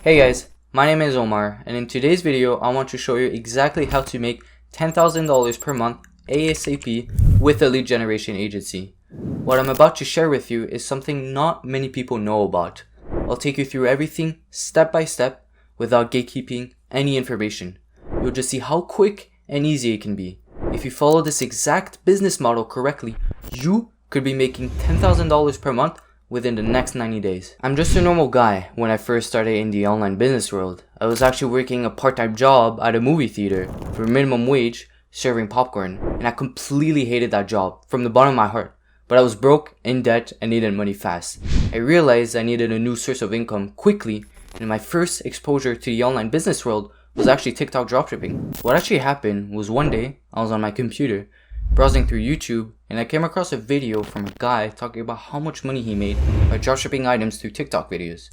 Hey guys, my name is Omar, and in today's video I want to show you exactly how to make $10,000 per month ASAP with a lead generation agency. What I'm about to share with you is something not many people know about. I'll take you through everything step by step without gatekeeping any information. You'll just see how quick and easy it can be. If you follow this exact business model correctly, you could be making $10,000 per month within the next 90 days. I'm just a normal guy when I first started in the online business world. I was actually working a part-time job at a movie theater for minimum wage serving popcorn, and I completely hated that job from the bottom of my heart. But I was broke, in debt, and needed money fast. I realized I needed a new source of income quickly, and my first exposure to the online business world was actually TikTok dropshipping. What actually happened was one day I was on my computer browsing through YouTube, and I came across a video from a guy talking about how much money he made by dropshipping items through TikTok videos.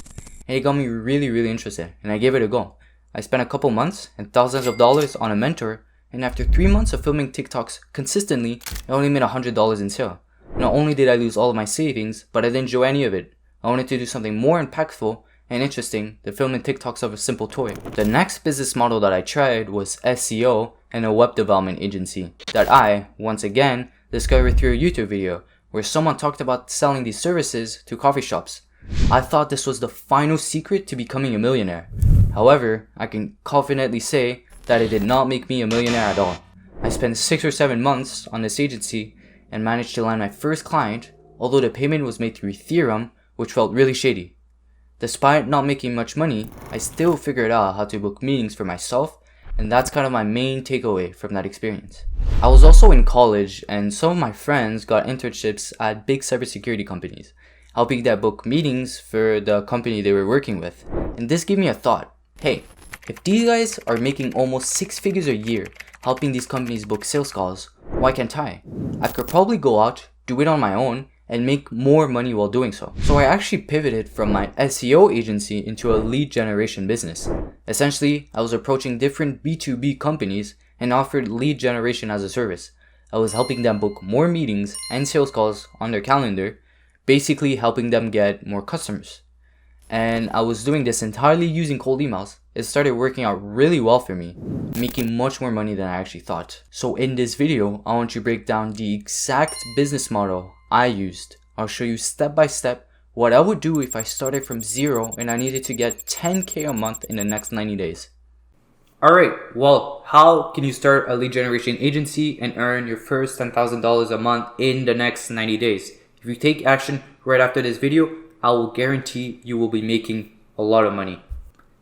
And it got me really interested, and I gave it a go. I spent a couple months and thousands of dollars on a mentor, and after 3 months of filming TikToks consistently, I only made $100 in sale. Not only did I lose all of my savings, but I didn't enjoy any of it. I wanted to do something more impactful and interesting than filming TikToks of a simple toy. The next business model that I tried was SEO and a web development agency that I, once again, discovered through a YouTube video where someone talked about selling these services to coffee shops. I thought this was the final secret to becoming a millionaire. However, I can confidently say that it did not make me a millionaire at all. I spent 6 or 7 months on this agency and managed to land my first client, although the payment was made through Ethereum, which felt really shady. Despite not making much money, I still figured out how to book meetings for myself, and that's kind of my main takeaway from that experience. I was also in college, and some of my friends got internships at big cybersecurity companies, helping them book meetings for the company they were working with. And this gave me a thought. Hey, if these guys are making almost 6 figures a year helping these companies book sales calls, why can't I? I could probably go out, do it on my own, and make more money while doing so. So I actually pivoted from my SEO agency into a lead generation business. Essentially, I was approaching different B2B companies and offered lead generation as a service. I was helping them book more meetings and sales calls on their calendar, basically helping them get more customers. And I was doing this entirely using cold emails. It started working out really well for me, making much more money than I actually thought. So in this video, I want to break down the exact business model I used. I'll show you step by step what I would do if I started from zero and I needed to get 10K a month in the next 90 days. Alright, well, how can you start a lead generation agency and earn your first $10,000 a month in the next 90 days? If you take action right after this video, I will guarantee you will be making a lot of money.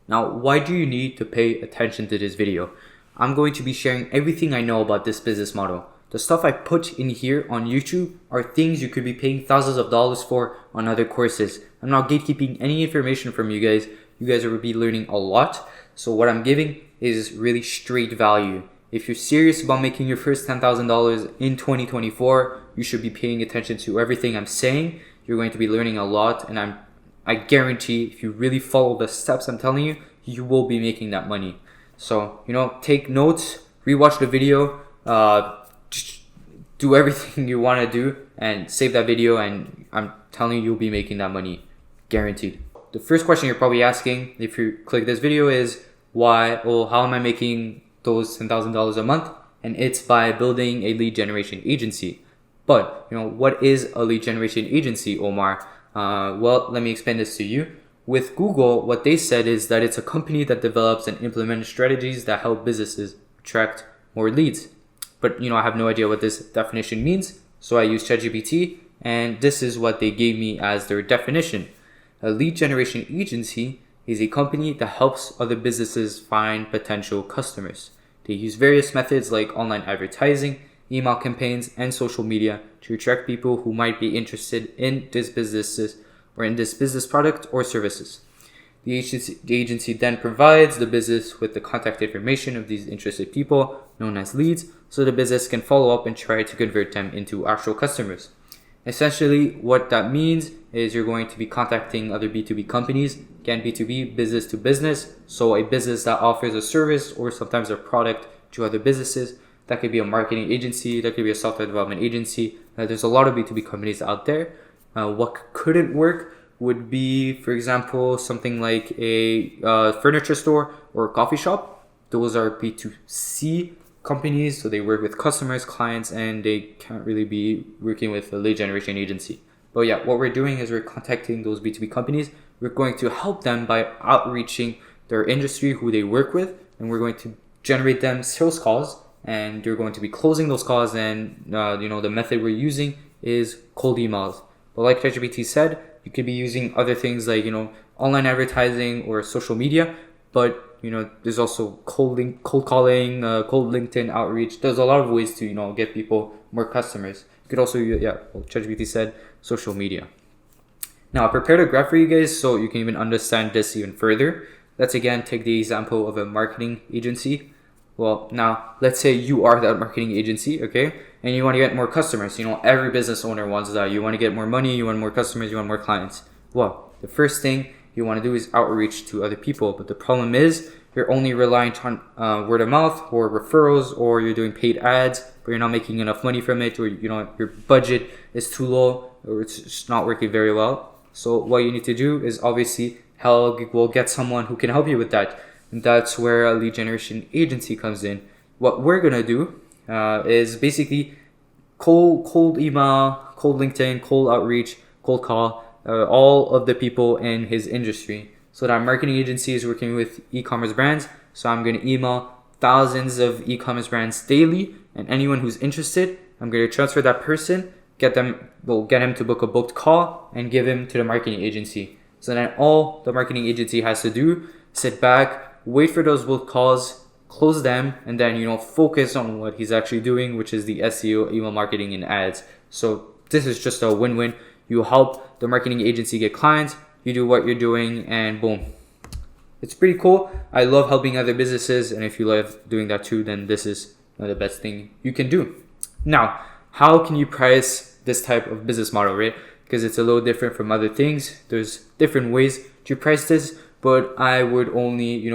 Now, why do you need to pay attention to this video? I'm going to be sharing everything I know about this business model. The stuff I put in here on YouTube are things you could be paying thousands of dollars for on other courses. I'm not gatekeeping any information from you guys. You guys will be learning a lot. So what I'm giving is really straight value. If you're serious about making your first $10,000 in 2024, you should be paying attention to everything I'm saying. You're going to be learning a lot, and I guarantee if you really follow the steps I'm telling you, you will be making that money. So, take notes, rewatch the video, just do everything you want to do and save that video, and I'm telling you, you'll be making that money, guaranteed. The first question you're probably asking if you click this video is how am I making those $10,000 a month? And it's by building a lead generation agency. But, what is a lead generation agency, Omar? Well, let me explain this to you. With Google, what they said is that it's a company that develops and implements strategies that help businesses attract more leads. But, I have no idea what this definition means. So I used ChatGPT, and this is what they gave me as their definition. A lead generation agency is a company that helps other businesses find potential customers. They use various methods like online advertising, email campaigns, and social media to attract people who might be interested in this business product or services. The agency then provides the business with the contact information of these interested people, known as leads, so the business can follow up and try to convert them into actual customers. Essentially, what that means is you're going to be contacting other B2B companies, again B2B, business to business, so a business that offers a service or sometimes a product to other businesses. That could be a marketing agency, that could be a software development agency. There's a lot of B2B companies out there. What couldn't work would be, for example, something like a furniture store or a coffee shop. Those are B2C companies, so they work with customers, clients, and they can't really be working with a lead generation agency. But yeah, what we're doing is we're contacting those B2B companies. We're going to help them by outreaching their industry, who they work with, and we're going to generate them sales calls, and they're going to be closing those calls. And the method we're using is cold emails. But like ChatGPT said, you could be using other things like online advertising or social media. But there's also cold calling, cold LinkedIn outreach. There's a lot of ways to get people more customers. You could also ChatGPT said social media. Now I prepared a graph for you guys so you can even understand this even further. Let's again take the example of a marketing agency. Well, now let's say you are that marketing agency, okay? And you want to get more customers. Every business owner wants that. You want to get more money, you want more customers, you want more clients. Well, the first thing you want to do is outreach to other people. But the problem is you're only reliant on word of mouth or referrals, or you're doing paid ads, but you're not making enough money from it, or your budget is too low, or it's just not working very well. So what you need to do is obviously get someone who can help you with that. And that's where a lead generation agency comes in. What we're gonna do is basically cold email, cold LinkedIn, cold outreach, cold call all of the people in his industry. So that marketing agency is working with e-commerce brands. So I'm gonna email thousands of e-commerce brands daily, and anyone who's interested, I'm gonna transfer that person, get him to book a booked call, and give him to the marketing agency. So then all the marketing agency has to do, sit back, wait for those booked calls, close them, and then focus on what he's actually doing, which is the SEO, email marketing, and ads. So this is just a win-win. You help the marketing agency get clients, you do what you're doing, and boom. It's pretty cool. I love helping other businesses, and if you love doing that too, then this is the best thing you can do. Now, how can you price this type of business model, right? Because it's a little different from other things. There's different ways to price this, but I would only,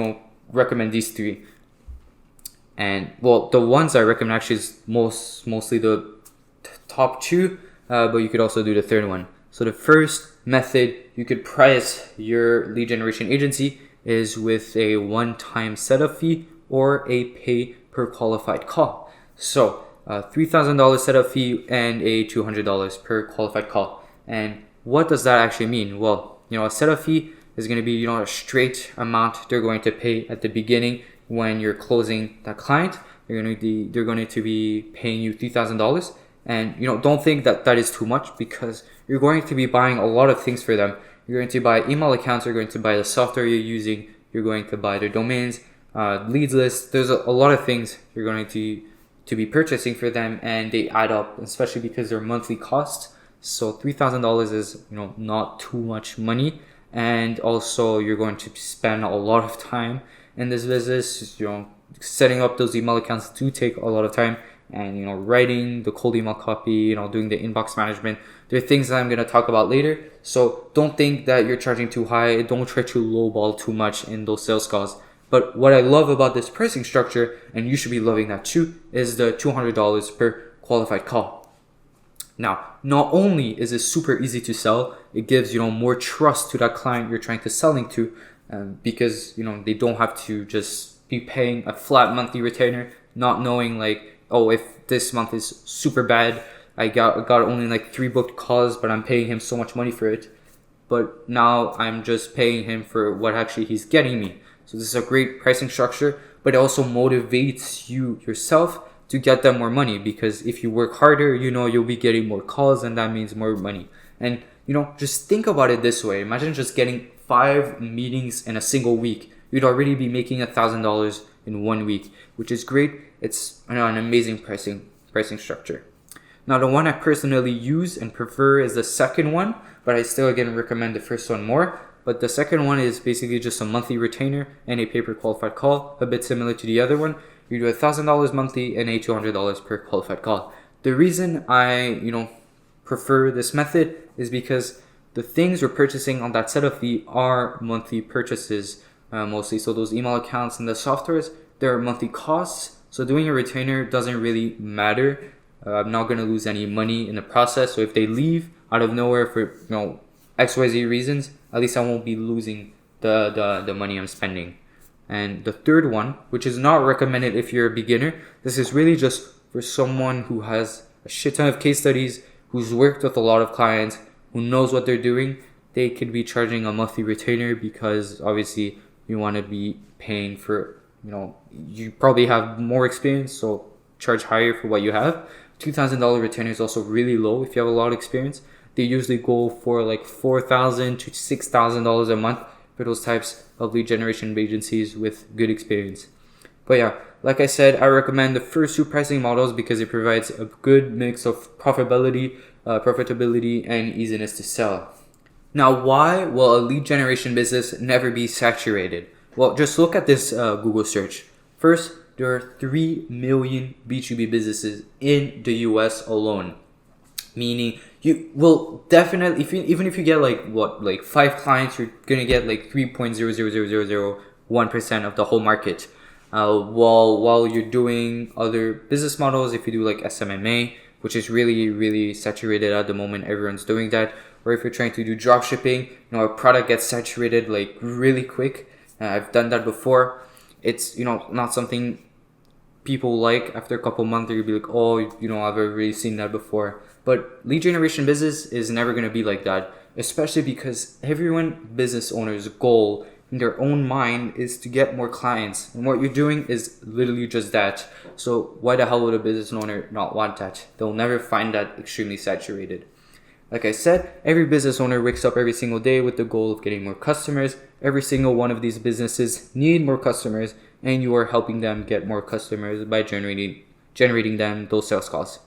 recommend these three. And well, the ones I recommend actually is mostly the top two, but you could also do the third one. So the first method you could price your lead generation agency is with a one-time setup fee or a pay per qualified call. So $3,000 setup fee and a $200 per qualified call. And what does that actually mean? Well, a setup fee is going to be a straight amount they're going to pay at the beginning when you're closing that client. They're going to be paying you $3,000. And don't think that is too much, because you're going to be buying a lot of things for them. You're going to buy email accounts, you're going to buy the software you're using, you're going to buy their domains, leads list. There's a lot of things you're going to be purchasing for them, and they add up, especially because they're monthly costs. So $3,000 is not too much money, and also you're going to spend a lot of time in this business. Setting up those email accounts do take a lot of time, and writing the cold email copy, doing the inbox management. There are things that I'm going to talk about later. So don't think that you're charging too high. Don't try to lowball too much in those sales calls. But what I love about this pricing structure, and you should be loving that too, is the $200 per qualified call. Now, not only is it super easy to sell, it gives more trust to that client you're trying to selling to, because they don't have to just be paying a flat monthly retainer, not knowing like, oh, if this month is super bad, I got only like 3 booked calls, but I'm paying him so much money for it. But now I'm just paying him for what actually he's getting me. So this is a great pricing structure, but it also motivates you yourself to get them more money, because if you work harder, you'll be getting more calls, and that means more money. And just think about it this way. Imagine just getting 5 meetings in a single week. You'd already be making $1,000 in 1 week, which is great. It's an amazing pricing structure. Now, the one I personally use and prefer is the second one, but I still again recommend the first one more. But the second one is basically just a monthly retainer and a pay per qualified call, a bit similar to the other one. You do $1,000 monthly and a $200 per qualified call. The reason I prefer this method is because the things we're purchasing on that setup fee are monthly purchases mostly. So those email accounts and the softwares, they're monthly costs. So doing a retainer doesn't really matter. I'm not going to lose any money in the process. So if they leave out of nowhere for XYZ reasons, at least I won't be losing the money I'm spending. And the third one, which is not recommended if you're a beginner, this is really just for someone who has a shit ton of case studies, who's worked with a lot of clients, who knows what they're doing. They could be charging a monthly retainer because obviously you want to be paying for, you probably have more experience, so charge higher for what you have. $2,000 retainer is also really low if you have a lot of experience. They usually go for like $4,000 to $6,000 a month for those types of lead generation agencies with good experience. But yeah, like I said, I recommend the first two pricing models because it provides a good mix of profitability, and easiness to sell. Now, why will a lead generation business never be saturated? Well, just look at this Google search. First, there are 3 million B2B businesses in the US alone. Meaning, you will definitely, even if you get like 5 clients, you're gonna get like 3.00001% of the whole market. While you're doing other business models, if you do like SMMA, which is really saturated at the moment, everyone's doing that. Or if you're trying to do drop shipping, a product gets saturated like really quick. I've done that before. It's not something people like. After a couple months, you'll be like, oh, I've already seen that before. But lead generation business is never going to be like that, especially because business owner's goal in their own mind is to get more clients, and what you're doing is literally just that. So why the hell would a business owner not want that? They'll never find that extremely saturated. Like I said, every business owner wakes up every single day with the goal of getting more customers. Every single one of these businesses need more customers, and you are helping them get more customers by generating them those sales calls.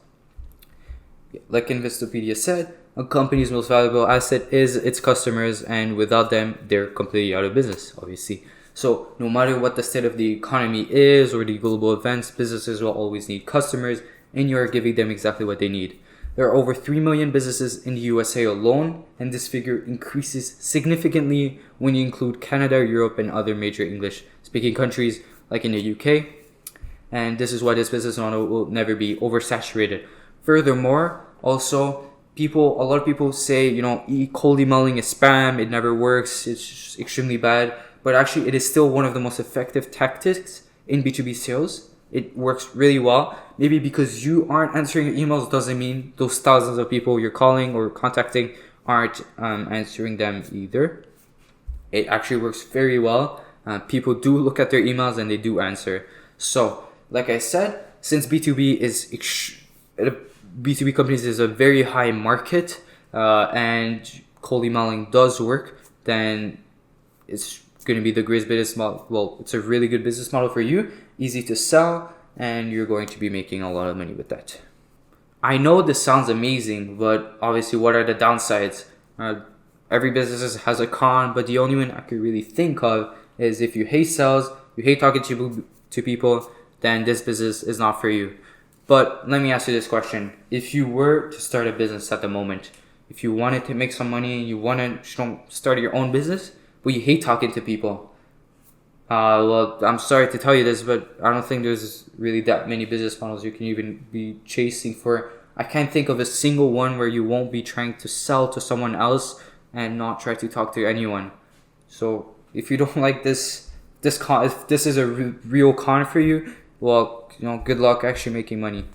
Like Investopedia said, a company's most valuable asset is its customers, and without them, they're completely out of business, obviously. So no matter what the state of the economy is or the global events, businesses will always need customers, and you are giving them exactly what they need. There are over 3 million businesses in the USA alone, and this figure increases significantly when you include Canada, Europe, and other major English-speaking countries like in the UK. And this is why this business model will never be oversaturated. Furthermore, also, a lot of people say, cold emailing is spam, it never works, it's just extremely bad. But actually, it is still one of the most effective tactics in B2B sales. It works really well. Maybe because you aren't answering your emails doesn't mean those thousands of people you're calling or contacting aren't answering them either. It actually works very well. People do look at their emails and they do answer. So, like I said, since B2B companies is a very high market and cold emailing does work, then it's going to be the greatest business model. Well, it's a really good business model for you, easy to sell, and you're going to be making a lot of money with that. I know this sounds amazing, but obviously, what are the downsides? Every business has a con, but the only one I could really think of is if you hate sales, you hate talking to people, then this business is not for you. But let me ask you this question. If you were to start a business at the moment, if you wanted to make some money, you want to start your own business, but you hate talking to people, well, I'm sorry to tell you this, but I don't think there's really that many business models you can even be chasing for. I can't think of a single one where you won't be trying to sell to someone else and not try to talk to anyone. So if you don't like this con, if this is a real con for you, well, good luck actually making money.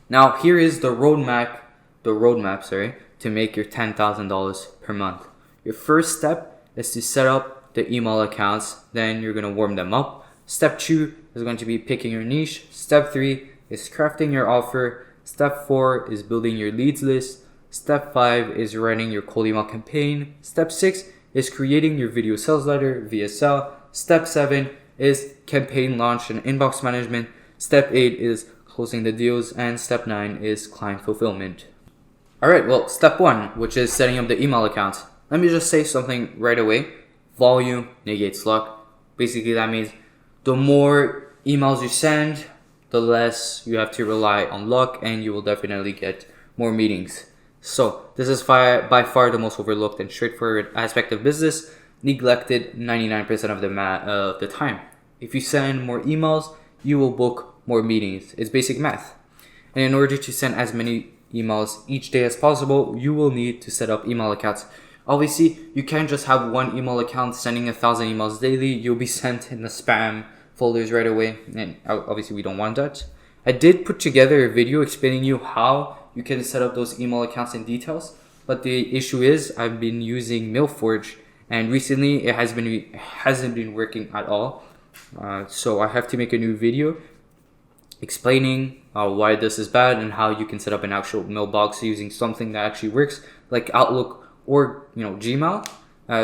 Now, here is the roadmap, to make your $10,000 per month. Your first step is to set up the email accounts. Then you're going to warm them up. Step 2 is going to be picking your niche. Step 3 is crafting your offer. Step 4 is building your leads list. Step 5 is running your cold email campaign. Step 6 is creating your video sales letter, VSL. Step 7 is campaign launch and inbox management. Step 8 is closing the deals. And step 9 is client fulfillment. Alright, well, step 1, which is setting up the email accounts. Let me just say something right away. Volume negates luck. Basically, that means the more emails you send, the less you have to rely on luck, and you will definitely get more meetings. So this is by far the most overlooked and straightforward aspect of business, neglected 99% of the time. If you send more emails, you will book more meetings. It's basic math. And in order to send as many emails each day as possible, you will need to set up email accounts. Obviously, you can't just have one email account sending 1,000 emails daily. You'll be sent in the spam folders right away, and obviously we don't want that. I did put together a video explaining you how you can set up those email accounts in details, but the issue is I've been using MailForge, and recently it hasn't been working at all. So I have to make a new video explaining why this is bad and how you can set up an actual mailbox using something that actually works, like Outlook or Gmail.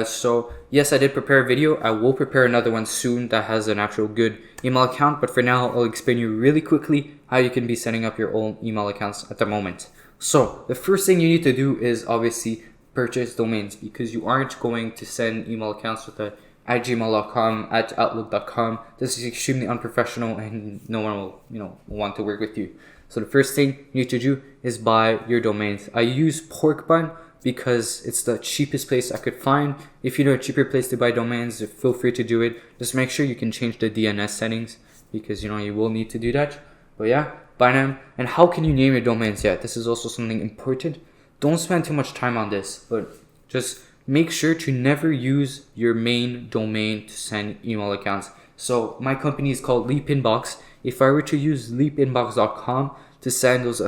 So yes, I did prepare a video. I will prepare another one soon that has an actual good email account, but for now I'll explain you really quickly how you can be setting up your own email accounts at the moment. So the first thing you need to do is obviously purchase domains, because you aren't going to send email accounts with at gmail.com, at outlook.com. This is extremely unprofessional and no one will want to work with you. So the first thing you need to do is buy your domains. I use Porkbun because it's the cheapest place I could find. If you know a cheaper place to buy domains, feel free to do it. Just make sure you can change the DNS settings, because you will need to do that. But yeah, buy them. And how can you name your domains? Yeah, this is also something important. Don't spend too much time on this, but just make sure to never use your main domain to send email accounts. So my company is called Leap Inbox. If I were to use leapinbox.com to send those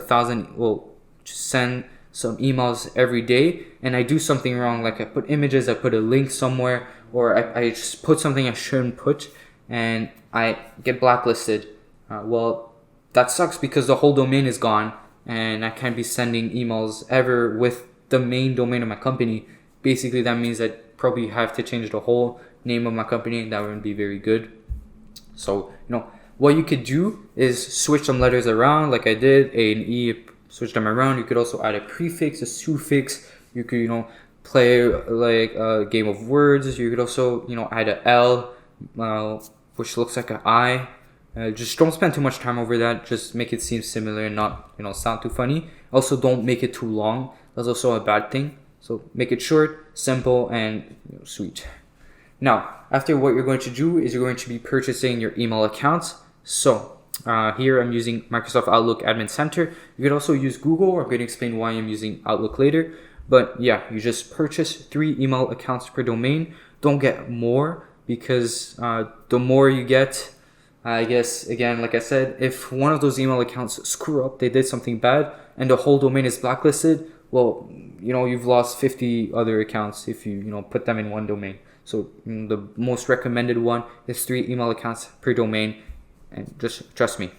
send some emails every day, and I do something wrong, like I put images, I put a link somewhere, or I just put something I shouldn't put, and I get blacklisted, well, that sucks, because the whole domain is gone and I can't be sending emails ever with the main domain of my company. Basically, that means I probably have to change the whole name of my company, and that wouldn't be very good. So what you could do is switch some letters around, like I did, A and E, switch them around. You could also add a prefix, a suffix. You could play like a game of words. You could also add a L, which looks like an I. Just don't spend too much time over that. Just make it seem similar and not sound too funny. Also, don't make it too long. That's also a bad thing. So make it short, simple, and sweet. Now, after, what you're going to do is you're going to be purchasing your email accounts. So here I'm using Microsoft Outlook Admin Center. You could also use Google. I'm going to explain why I'm using Outlook later. But yeah, you just purchase 3 email accounts per domain. Don't get more, because the more you get, I guess, again, like I said, if one of those email accounts screw up, they did something bad, and the whole domain is blacklisted, well, you've lost 50 other accounts if you put them in one domain. So the most recommended one is 3 email accounts per domain, and just trust me,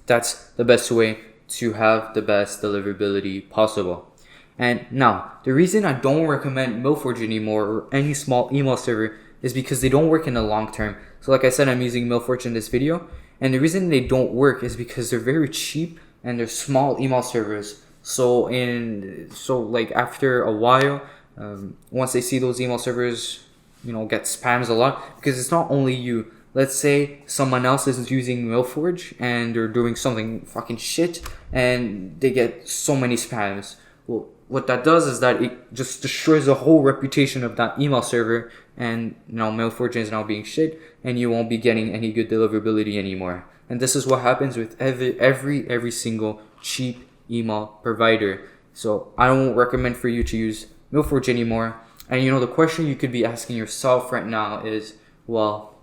that's the best way to have the best deliverability possible. And now, the reason I don't recommend MailForge anymore, or any small email server, is because they don't work in the long term. So like I said, I'm using MailForge in this video, and the reason they don't work is because they're very cheap and they're small email servers. So like after a while, once they see those email servers get spams a lot, because it's not only you. Let's say someone else is using MailForge and they're doing something fucking shit and they get so many spams. Well, what that does is that it just destroys the whole reputation of that email server, and MailForge is now being shit, and you won't be getting any good deliverability anymore. And this is what happens with every single cheap email provider. So I don't recommend for you to use MailForge anymore. And the question you could be asking yourself right now is, well,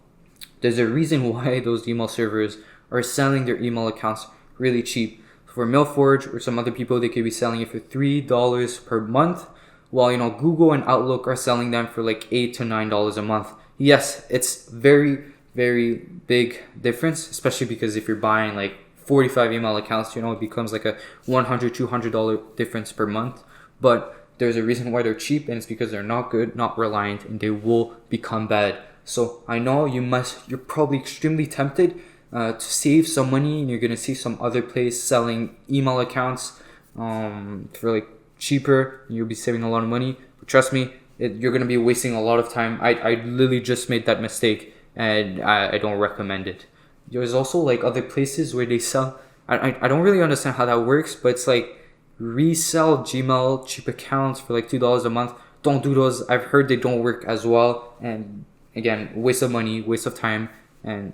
there's a reason why those email servers are selling their email accounts really cheap. For MailForge or some other people, they could be selling it for $3 per month, while Google and Outlook are selling them for like $8 to $9 a month. Yes, it's very, very big difference, especially because if you're buying like 45 email accounts, it becomes like a $100, $200 difference per month. But there's a reason why they're cheap, and it's because they're not good, not reliant, and they will become bad. So I know you're probably extremely tempted to save some money, and you're going to see some other place selling email accounts for like cheaper, and you'll be saving a lot of money. But trust me, you're going to be wasting a lot of time. I literally just made that mistake, and I don't recommend it. There's also like other places where they sell, I don't really understand how that works, but it's like resell Gmail cheap accounts for like $2 a month. Don't do those. I've heard they don't work as well, and again, waste of money, waste of time, and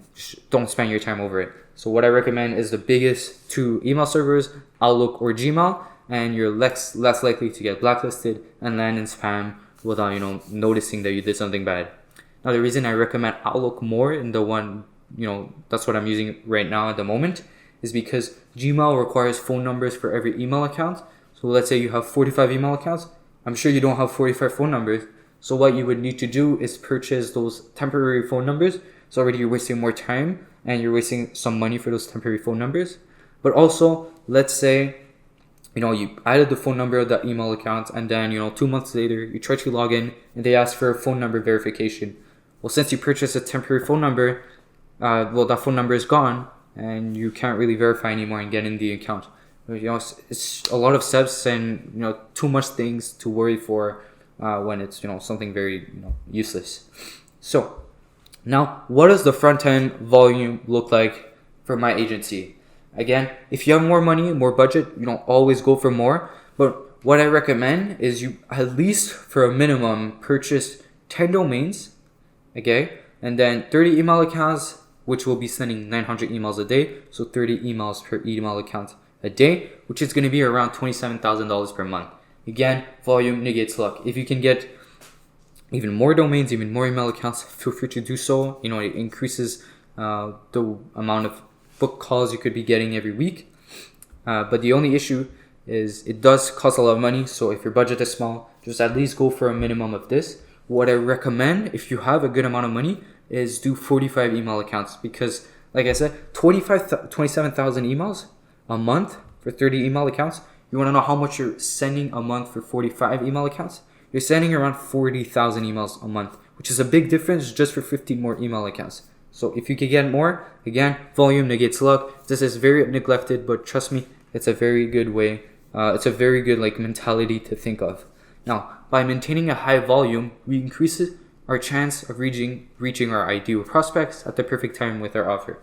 don't spend your time over it. So what I recommend is the biggest two email servers, Outlook or Gmail, and you're less likely to get blacklisted and land in spam without noticing that you did something bad. Now the reason I recommend Outlook more, and the one that's what I'm using right now at the moment, is because Gmail requires phone numbers for every email account. So let's say you have 45 email accounts. I'm sure you don't have 45 phone numbers. So what you would need to do is purchase those temporary phone numbers. So already you're wasting more time and you're wasting some money for those temporary phone numbers. But also, let's say you added the phone number of that email account, and then 2 months later you try to log in and they ask for a phone number verification. Well, since you purchased a temporary phone number, that phone number is gone and you can't really verify anymore and get in the account. It's a lot of steps and too much things to worry for when it's something very useless. So now, what does the front end volume look like for my agency? Again, if you have more money, more budget, always go for more. But what I recommend is you at least for a minimum purchase 10 domains, okay, and then 30 email accounts, which will be sending 900 emails a day. So 30 emails per email account a day, which is going to be around $27,000 per month. Again, volume negates luck. If you can get even more domains, even more email accounts, feel free to do so. It increases the amount of book calls you could be getting every week. But the only issue is it does cost a lot of money. So if your budget is small, just at least go for a minimum of this. What I recommend, if you have a good amount of money, is do 45 email accounts, because like I said, 27,000 emails a month for 30 email accounts. You want to know how much you're sending a month for 45 email accounts? You're sending around 40,000 emails a month, which is a big difference just for 15 more email accounts. So if you can get more, again, volume negates luck. This is very neglected, but trust me, it's a very good way. It's a very good mentality to think of. Now, by maintaining a high volume, we increase our chance of reaching our ideal prospects at the perfect time with our offer.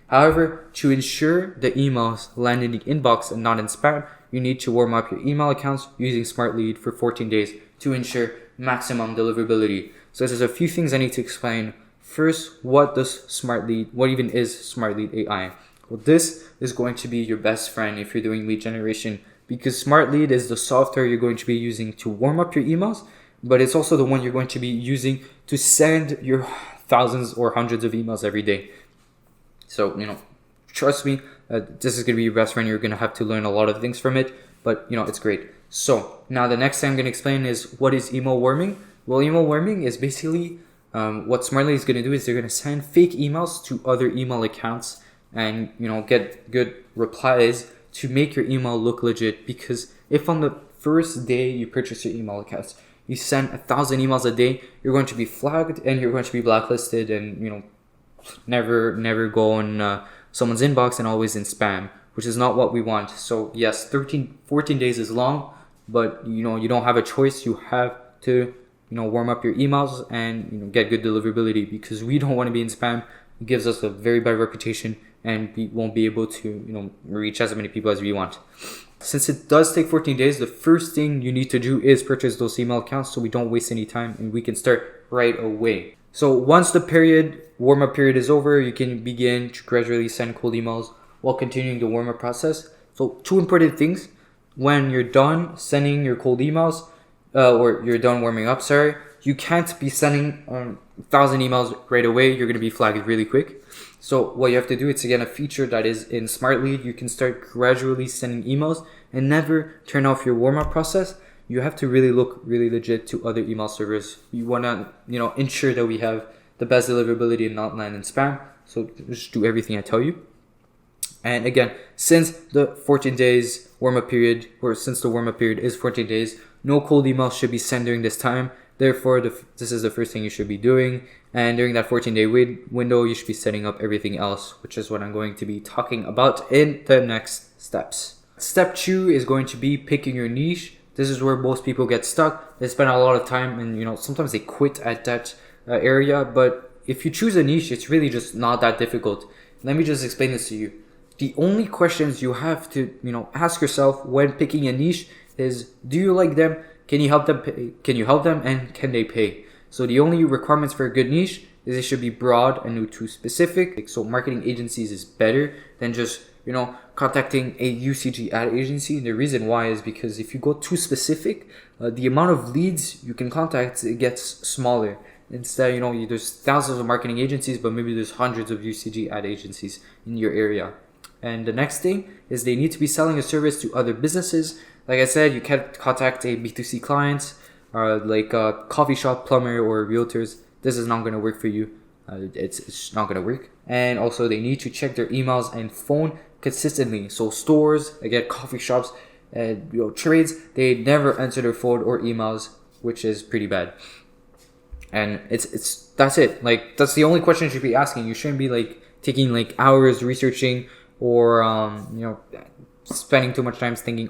However, to ensure the emails land in the inbox and not in spam, you need to warm up your email accounts using Smart Lead for 14 days to ensure maximum deliverability. So there's a few things I need to explain. First, what even is Smart Lead AI? Well, this is going to be your best friend if you're doing lead generation, because Smart Lead is the software you're going to be using to warm up your emails, but it's also the one you're going to be using to send your thousands or hundreds of emails every day. So, trust me, this is going to be your best friend. You're going to have to learn a lot of things from it, but it's great. So now the next thing I'm going to explain is what is email warming. Well, email warming is basically what Smart Lead is going to do is they're going to send fake emails to other email accounts and get good replies to make your email look legit. Because if on the first day you purchase your email accounts, you send 1,000 emails a day, you're going to be flagged and you're going to be blacklisted and never go on someone's inbox and always in spam, which is not what we want. So yes, 14 days is long, but you don't have a choice. You have to warm up your emails and get good deliverability, because we don't want to be in spam. It gives us a very bad reputation and we won't be able to reach as many people as we want. Since it does take 14 days, the first thing you need to do is purchase those email accounts so we don't waste any time and we can start right away. So once the warm-up period is over, you can begin to gradually send cold emails while continuing the warm-up process. So 2 important things: when you're done sending your cold emails, or you're done warming up, you can't be sending 1,000 emails right away. You're going to be flagged really quick. So what you have to do, it's again a feature that is in Smart Lead. You can start gradually sending emails and never turn off your warm-up process. You have to really look really legit to other email servers. You want to ensure that we have the best deliverability and not land in spam. So just do everything I tell you. And again, since the 14 days warm-up period, or since the warm-up period is 14 days, no cold emails should be sent during this time. Therefore, this is the first thing you should be doing. And during that 14-day window, you should be setting up everything else, which is what I'm going to be talking about in the next steps. Step 2 is going to be picking your niche. This is where most people get stuck. They spend a lot of time and sometimes they quit at that area. But if you choose a niche, it's really just not that difficult. Let me just explain this to you. The only questions you have to ask yourself when picking a niche is, do you like them? Can you help them? And can they pay? So the only requirements for a good niche is it should be broad and not too specific. So marketing agencies is better than just, contacting a UCG ad agency. And the reason why is because if you go too specific, the amount of leads you can contact, it gets smaller. Instead, there's thousands of marketing agencies, but maybe there's hundreds of UCG ad agencies in your area. And the next thing is they need to be selling a service to other businesses. Like I said, you can't contact a B2C client, like a coffee shop, plumber, or realtors. This is not going to work for you. It's not going to work. And also they need to check their emails and phone consistently. So stores, again, coffee shops, trades, they never answer their phone or emails, which is pretty bad. And that's it. Like, that's the only question you should be asking. You shouldn't be taking hours researching or spending too much time thinking,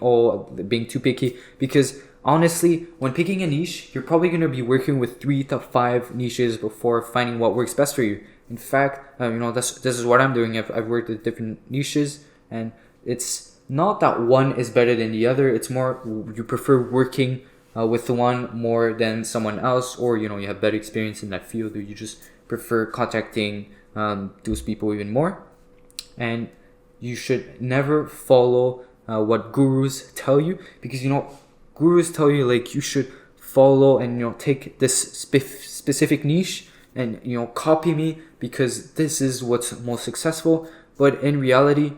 being too picky. Because honestly, when picking a niche, you're probably going to be working with 3 to 5 niches before finding what works best for you. In fact, this is what I'm doing. I've worked with different niches, and it's not that one is better than the other. It's more you prefer working with one more than someone else, or you have better experience in that field, or you just prefer contacting those people even more. And you should never follow what gurus tell you, because gurus tell you you should follow and take this specific niche and copy me because this is what's most successful. But in reality,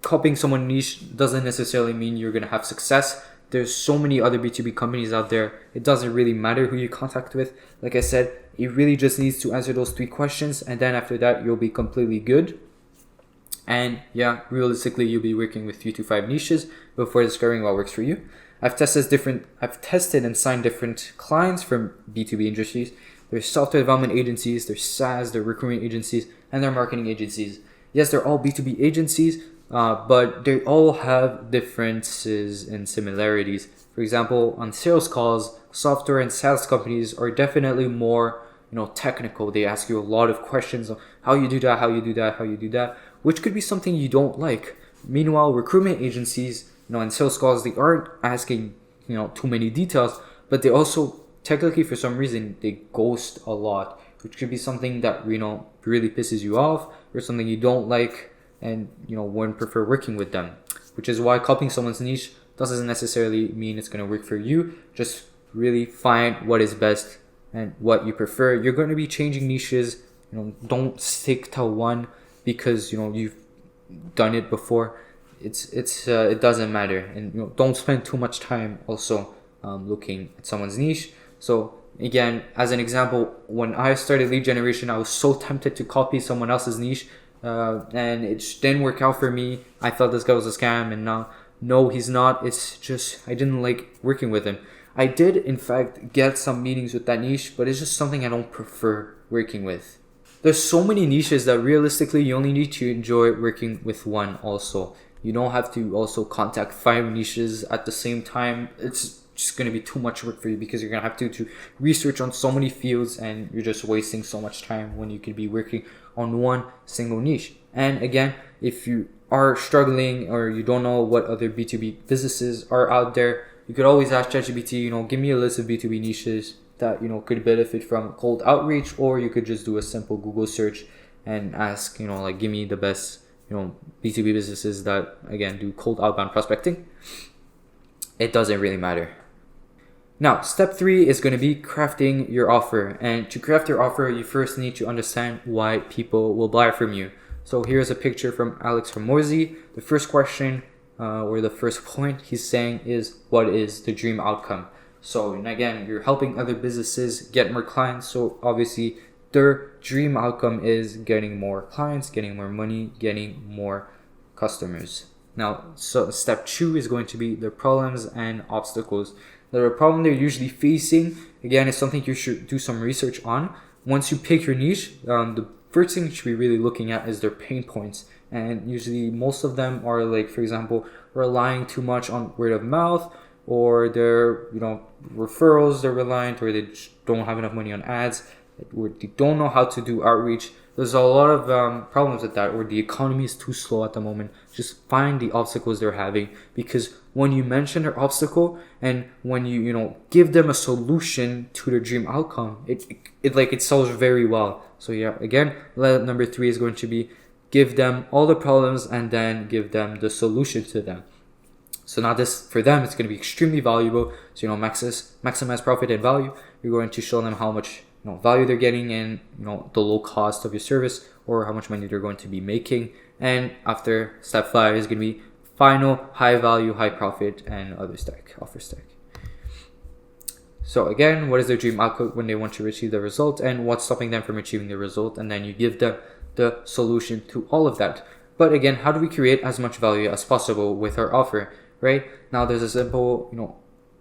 copying someone's niche doesn't necessarily mean you're gonna have success. There's so many other B2B companies out there. It doesn't really matter who you contact with. Like I said, it really just needs to answer those 3 questions, and then after that you'll be completely good. And yeah, realistically, you'll be working with 3 to 5 niches before discovering what works for you. I've tested and signed different clients from B2B industries. There's software development agencies, there's SaaS, there's recruitment agencies, and there's marketing agencies. Yes, they're all B2B agencies, but they all have differences and similarities. For example, on sales calls, software and SaaS companies are definitely more, technical. They ask you a lot of questions on how you do that, which could be something you don't like. Meanwhile, recruitment agencies, and sales calls, they aren't asking, too many details, but they also, technically for some reason, they ghost a lot, which could be something that, really pisses you off, or something you don't like, and, wouldn't prefer working with them. Which is why copying someone's niche doesn't necessarily mean it's going to work for you. Just really find what is best and what you prefer. You're going to be changing niches. Don't stick to one because, you've done it before. It doesn't matter. And, don't spend too much time also looking at someone's niche. So again, as an example, when I started lead generation, I was so tempted to copy someone else's niche, and it didn't work out for me. I thought this guy was a scam, and now, no, he's not. It's just I didn't like working with him. I did, in fact, get some meetings with that niche, but it's just something I don't prefer working with. There's so many niches that realistically you only need to enjoy working with one also. You don't have to also contact 5 niches at the same time. It's just going to be too much work for you because you're going to have to research on so many fields, and you're just wasting so much time when you could be working on one single niche. And again, if you are struggling or you don't know what other B2B businesses are out there, you could always ask ChatGPT, give me a list of B2B niches that, could benefit from cold outreach, or you could just do a simple Google search and ask, give me the best, B2B businesses that, again, do cold outbound prospecting. It doesn't really matter. Now, step 3 is going to be crafting your offer. And to craft your offer, you first need to understand why people will buy from you. So here's a picture from Alex Hormozi. The first question or the first point he's saying is, what is the dream outcome? So, and again, you're helping other businesses get more clients. So obviously their dream outcome is getting more clients, getting more money, getting more customers. Now, so step 2 is going to be the problems and obstacles. The problem they're usually facing, again, is something you should do some research on. Once you pick your niche, the first thing you should be really looking at is their pain points. And usually most of them are for example, relying too much on word of mouth, or their, referrals they're reliant, or they don't have enough money on ads. or they don't know how to do outreach. There's a lot of problems with that, or the economy is too slow at the moment. Just find the obstacles they're having, because when you mention their obstacle and when you give them a solution to their dream outcome, it sells very well. So yeah, again, number 3 is going to be give them all the problems and then give them the solution to them. So now this, for them, it's going to be extremely valuable. So maximize profit and value. You're going to show them how much value they're getting and the low cost of your service, or how much money they're going to be making. And after step 5 is going to be final high value, high profit, and offer stack. So again, what is their dream outcome when they want to achieve the result, and what's stopping them from achieving the result? And then you give them the solution to all of that. But again, how do we create as much value as possible with our offer? Right now, there's a simple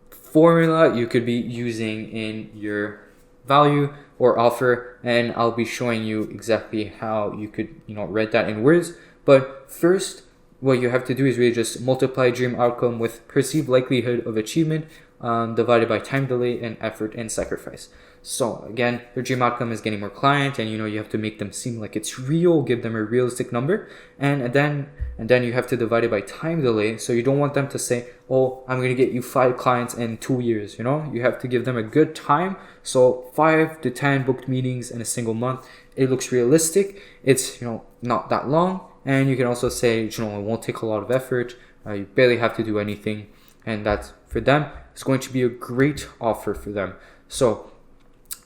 formula you could be using in your value or offer, and I'll be showing you exactly how you could write that in words. But first, what you have to do is really just multiply dream outcome with perceived likelihood of achievement divided by time delay and effort and sacrifice. So again, their dream outcome is getting more clients, and you have to make them seem like it's real, give them a realistic number, and then you have to divide it by time delay. So you don't want them to say, oh, I'm going to get you 5 clients in 2 years. You have to give them a good time. So 5 to 10 booked meetings in a single month. It looks realistic. It's not that long, and you can also say it won't take a lot of effort. You barely have to do anything, and that's for them. It's going to be a great offer for them. So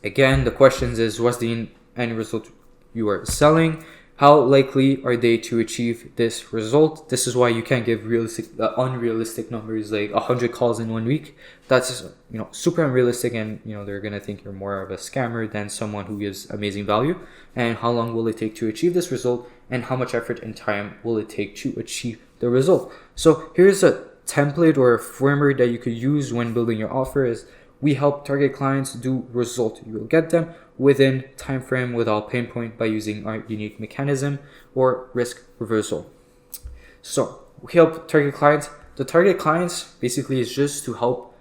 again, the questions is, what's the end result you are selling? How likely are they to achieve this result? This is why you can't give unrealistic numbers like 100 calls in 1 week. That's super unrealistic, and they're gonna think you're more of a scammer than someone who gives amazing value. And how long will it take to achieve this result? And how much effort and time will it take to achieve the result? So here's a template or a framework that you could use when building your offer. Is we help target clients do result. You will get them within time frame without pain point by using our unique mechanism or risk reversal. So we help target clients. The target clients basically is just to help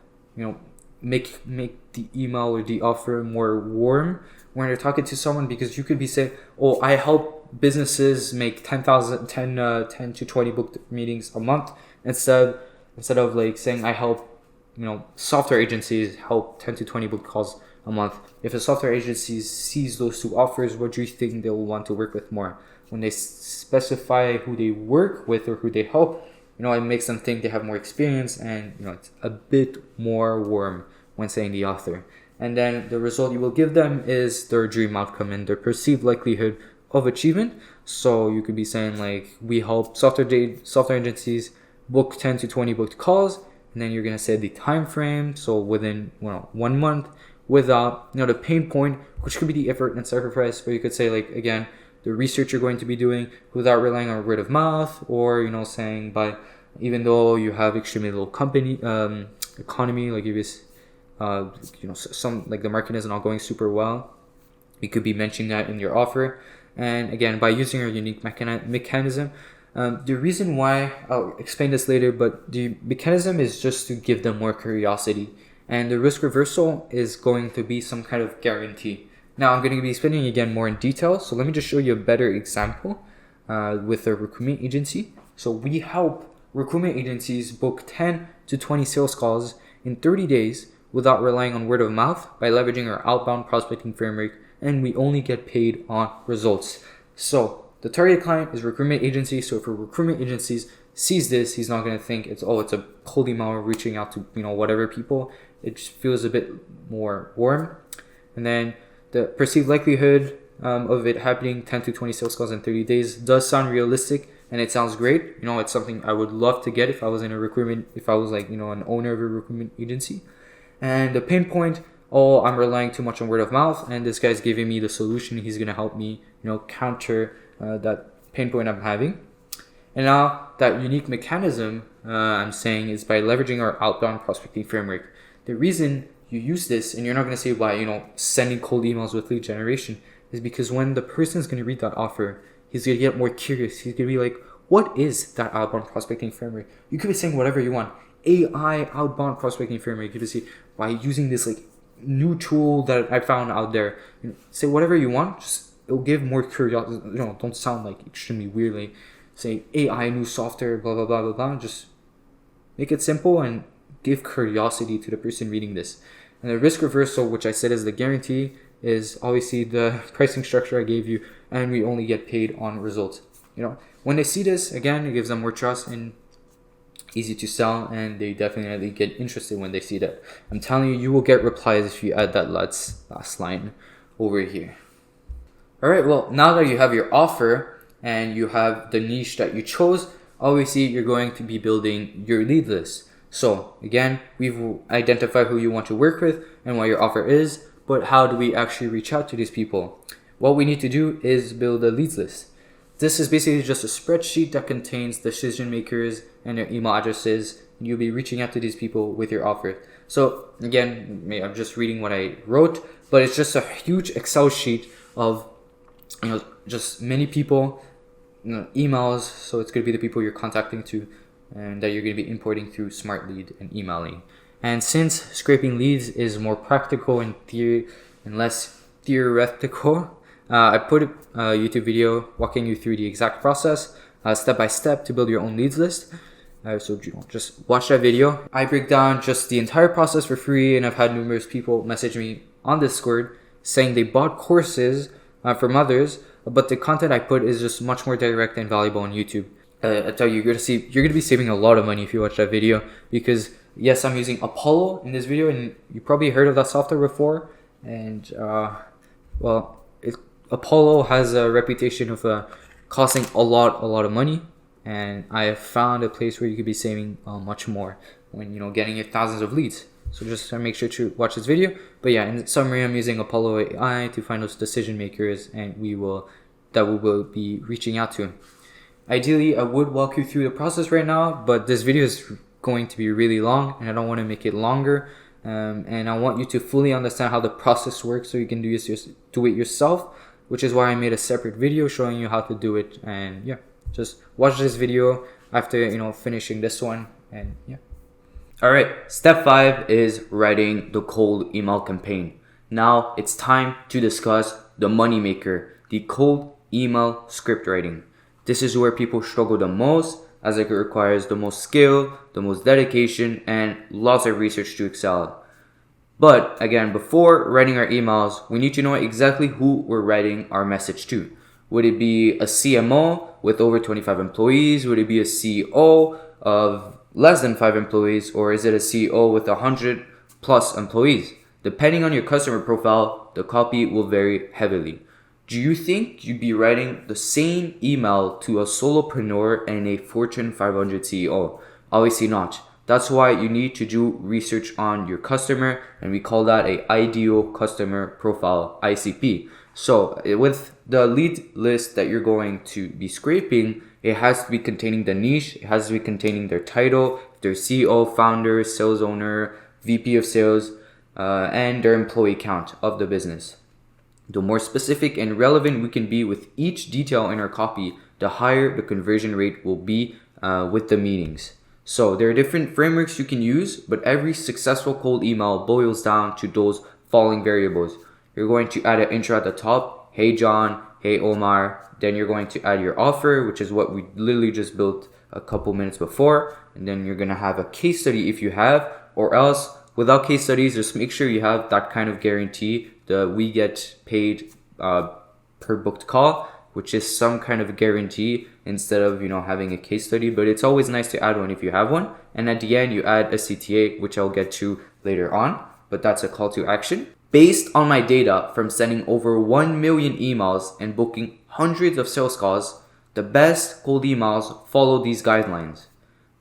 make the email or the offer more warm when you're talking to someone, because you could be saying, oh, I help businesses make 10 to 20 booked meetings a month, instead of like saying I help software agencies help 10 to 20 booked calls a month. If a software agency sees those 2 offers, what do you think they will want to work with more? When they specify who they work with or who they help, it makes them think they have more experience, and it's a bit more warm when saying the author. And then the result you will give them is their dream outcome and their perceived likelihood of achievement. So you could be saying like, we help software agencies book 10 to 20 booked calls, and then you're going to say the time frame, so within 1 month, without the pain point, which could be the effort and sacrifice. But you could say like, again, the research you're going to be doing without relying on word of mouth, or saying by, even though you have extremely low economy, like if it's some like the market is not going super well, you could be mentioning that in your offer. And again, by using your unique mechanism. The reason why, I'll explain this later, but the mechanism is just to give them more curiosity, and the risk reversal is going to be some kind of guarantee. Now I'm going to be explaining again more in detail, so let me just show you a better example with a recruitment agency. So we help recruitment agencies book 10 to 20 sales calls in 30 days without relying on word of mouth by leveraging our outbound prospecting framework, and we only get paid on results. So the target client is recruitment agency. So if a recruitment agency sees this, he's not going to think it's a cold email reaching out to whatever people. It just feels a bit more warm. And then the perceived likelihood of it happening 10 to 20 sales calls in 30 days does sound realistic, and it sounds great. It's something I would love to get if I was in a recruitment, if I was like an owner of a recruitment agency. And the pain point, I'm relying too much on word of mouth, and this guy's giving me the solution. He's going to help me counter that pain point I'm having. And now that unique mechanism I'm saying is by leveraging our outbound prospecting framework. The reason you use this, and you're not going to say why sending cold emails with lead generation, is because when the person's going to read that offer, he's going to get more curious. He's going to be like, what is that outbound prospecting framework? You could be saying whatever you want. AI outbound prospecting framework. You could see by using this like new tool that I found out there. Say whatever you want, just it'll give more curiosity. Don't sound like extremely weird. Like say AI, new software, blah blah blah blah blah. Just make it simple and give curiosity to the person reading this. And the risk reversal, which I said is the guarantee, is obviously the pricing structure I gave you, and we only get paid on results. When they see this, again, it gives them more trust and easy to sell, and they definitely get interested when they see that. I'm telling you, you will get replies if you add that last line over here. All right, well, now that you have your offer and you have the niche that you chose, obviously you're going to be building your lead list. So again, we've identified who you want to work with and what your offer is, but how do we actually reach out to these people? What we need to do is build a leads list. This is basically just a spreadsheet that contains decision makers and their email addresses. You'll be reaching out to these people with your offer. So again, I'm just reading what I wrote, but it's just a huge Excel sheet of just many people, emails. So it's going to be the people you're contacting to and that you're going to be importing through Smart Lead and emailing. And since scraping leads is more practical in theory and less theoretical, I put a YouTube video walking you through the exact process, step by step, to build your own leads list. So just watch that video. I break down just the entire process for free, and I've had numerous people message me on Discord saying they bought courses from others, but the content I put is just much more direct and valuable on YouTube. I tell you, you're gonna be saving a lot of money if you watch that video, because yes, I'm using Apollo in this video, and you probably heard of that software before. And Apollo has a reputation of costing a lot of money, and I have found a place where you could be saving much more when getting your thousands of leads. So just make sure to watch this video. But yeah, in summary, I'm using Apollo AI to find those decision makers, and we will be reaching out to. Ideally, I would walk you through the process right now, but this video is going to be really long, and I don't want to make it longer. And I want you to fully understand how the process works so you can do it yourself, which is why I made a separate video showing you how to do it. And yeah, just watch this video after finishing this one. And yeah. All right, step 5 is writing the cold email campaign. Now it's time to discuss the moneymaker, the cold email script writing. This is where people struggle the most, as it requires the most skill, the most dedication, and lots of research to excel. But again, before writing our emails, we need to know exactly who we're writing our message to. Would it be a CMO with over 25 employees? Would it be a CEO of less than 5 employees? Or is it a CEO with 100 plus employees? Depending on your customer profile, the copy will vary heavily. Do you think you'd be writing the same email to a solopreneur and a Fortune 500 CEO? Obviously not. That's why you need to do research on your customer, and we call that a ideal customer profile, ICP. So with the lead list that you're going to be scraping, it has to be containing the niche, it has to be containing their title, their CEO, founder, sales owner, VP of sales, and their employee count of the business. The more specific and relevant we can be with each detail in our copy, the higher the conversion rate will be with the meetings. So there are different frameworks you can use, but every successful cold email boils down to those following variables. You're going to add an intro at the top. Hey John, hey Omar. Then you're going to add your offer, which is what we literally just built a couple minutes before. And then you're going to have a case study if you have, or else without case studies, just make sure you have that kind of guarantee that we get paid per booked call, which is some kind of guarantee instead of having a case study. But it's always nice to add one if you have one. And at the end, you add a CTA, which I'll get to later on. But that's a call to action. Based on my data from sending over 1 million emails and booking hundreds of sales calls, the best cold emails follow these guidelines.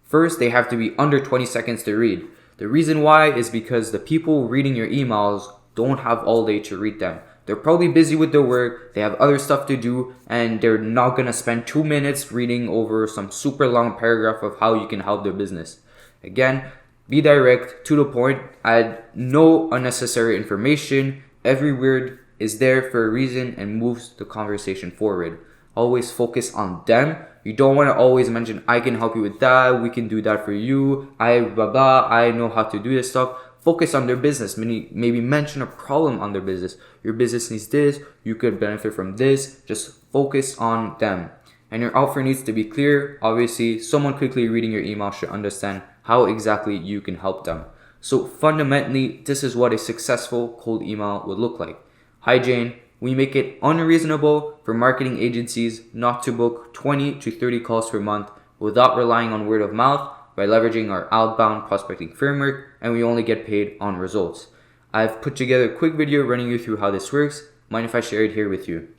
First, they have to be under 20 seconds to read. The reason why is because the people reading your emails don't have all day to read them. They're probably busy with their work, they have other stuff to do, and they're not gonna spend 2 minutes reading over some super long paragraph of how you can help their business. Again, be direct, to the point, add no unnecessary information. Every word is there for a reason and moves the conversation forward. Always focus on them. You don't want to always mention, I can help you with that, we can do that for you, I know how to do this stuff. focus on their business. Maybe mention a problem on their business. Your business needs this, you could benefit from this. Just focus on them. And your offer needs to be clear. Obviously, someone quickly reading your email should understand how exactly you can help them. So fundamentally, this is what a successful cold email would look like. Hi Jane, we make it unreasonable for marketing agencies not to book 20 to 30 calls per month without relying on word of mouth by leveraging our outbound prospecting framework, and we only get paid on results. I've put together a quick video running you through how this works. Mind if I share it here with you?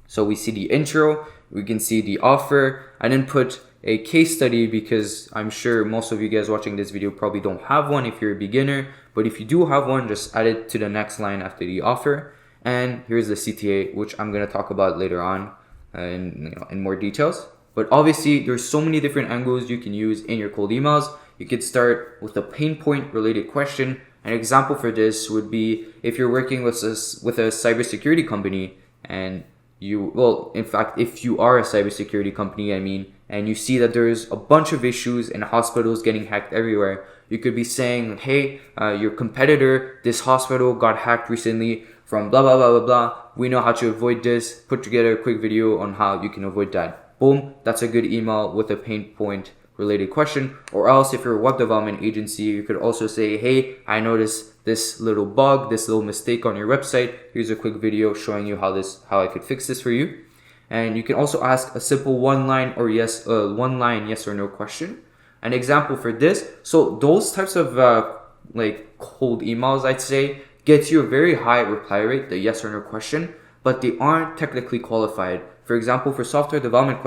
So we see the intro, we can see the offer. I didn't put a case study because I'm sure most of you guys watching this video probably don't have one if you're a beginner, but if you do have one, just add it to the next line after the offer. And here's the CTA, which I'm going to talk about later on in more details. But obviously there's so many different angles you can use in your cold emails. You could start with a pain point related question. An example for this would be if you're working with a cybersecurity company and if you are a cybersecurity company, and you see that there's a bunch of issues and hospitals getting hacked everywhere, you could be saying, hey, your competitor, this hospital got hacked recently from blah, blah, blah, blah, blah. We know how to avoid this. Put together a quick video on how you can avoid that. Boom, that's a good email with a pain point related question. Or else if you're a web development agency, you could also say, hey, I noticed this little bug, this little mistake on your website. Here's a quick video showing you how I could fix this for you. And you can also ask a simple one line yes or no question. An example for this, so those types of cold emails, I'd say, get you a very high reply rate, the yes or no question, but they aren't technically qualified. For example, for software development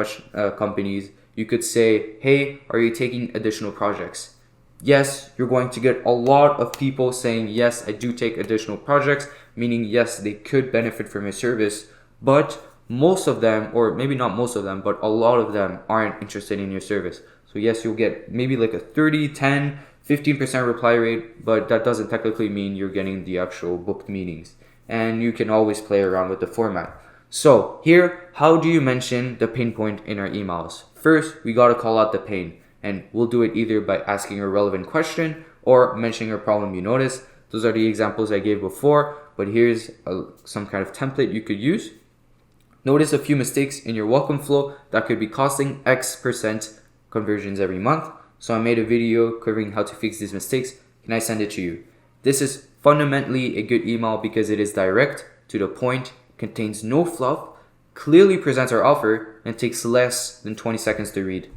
companies, you could say, hey, are you taking additional projects? Yes, you're going to get a lot of people saying, yes, I do take additional projects, meaning yes, they could benefit from your service, but most of them, or maybe not most of them, but a lot of them aren't interested in your service. So yes, you'll get maybe like a 30, 10, 15% reply rate, but that doesn't technically mean you're getting the actual booked meetings. And you can always play around with the format. So here, how do you mention the pain point in our emails? First, we got to call out the pain, and we'll do it either by asking a relevant question or mentioning a problem you notice. Those are the examples I gave before, but here's some kind of template you could use. Notice a few mistakes in your welcome flow that could be costing X% conversions every month. So I made a video covering how to fix these mistakes. Can I send it to you? This is fundamentally a good email because it is direct, to the point, contains no fluff, clearly presents our offer, and takes less than 20 seconds to read.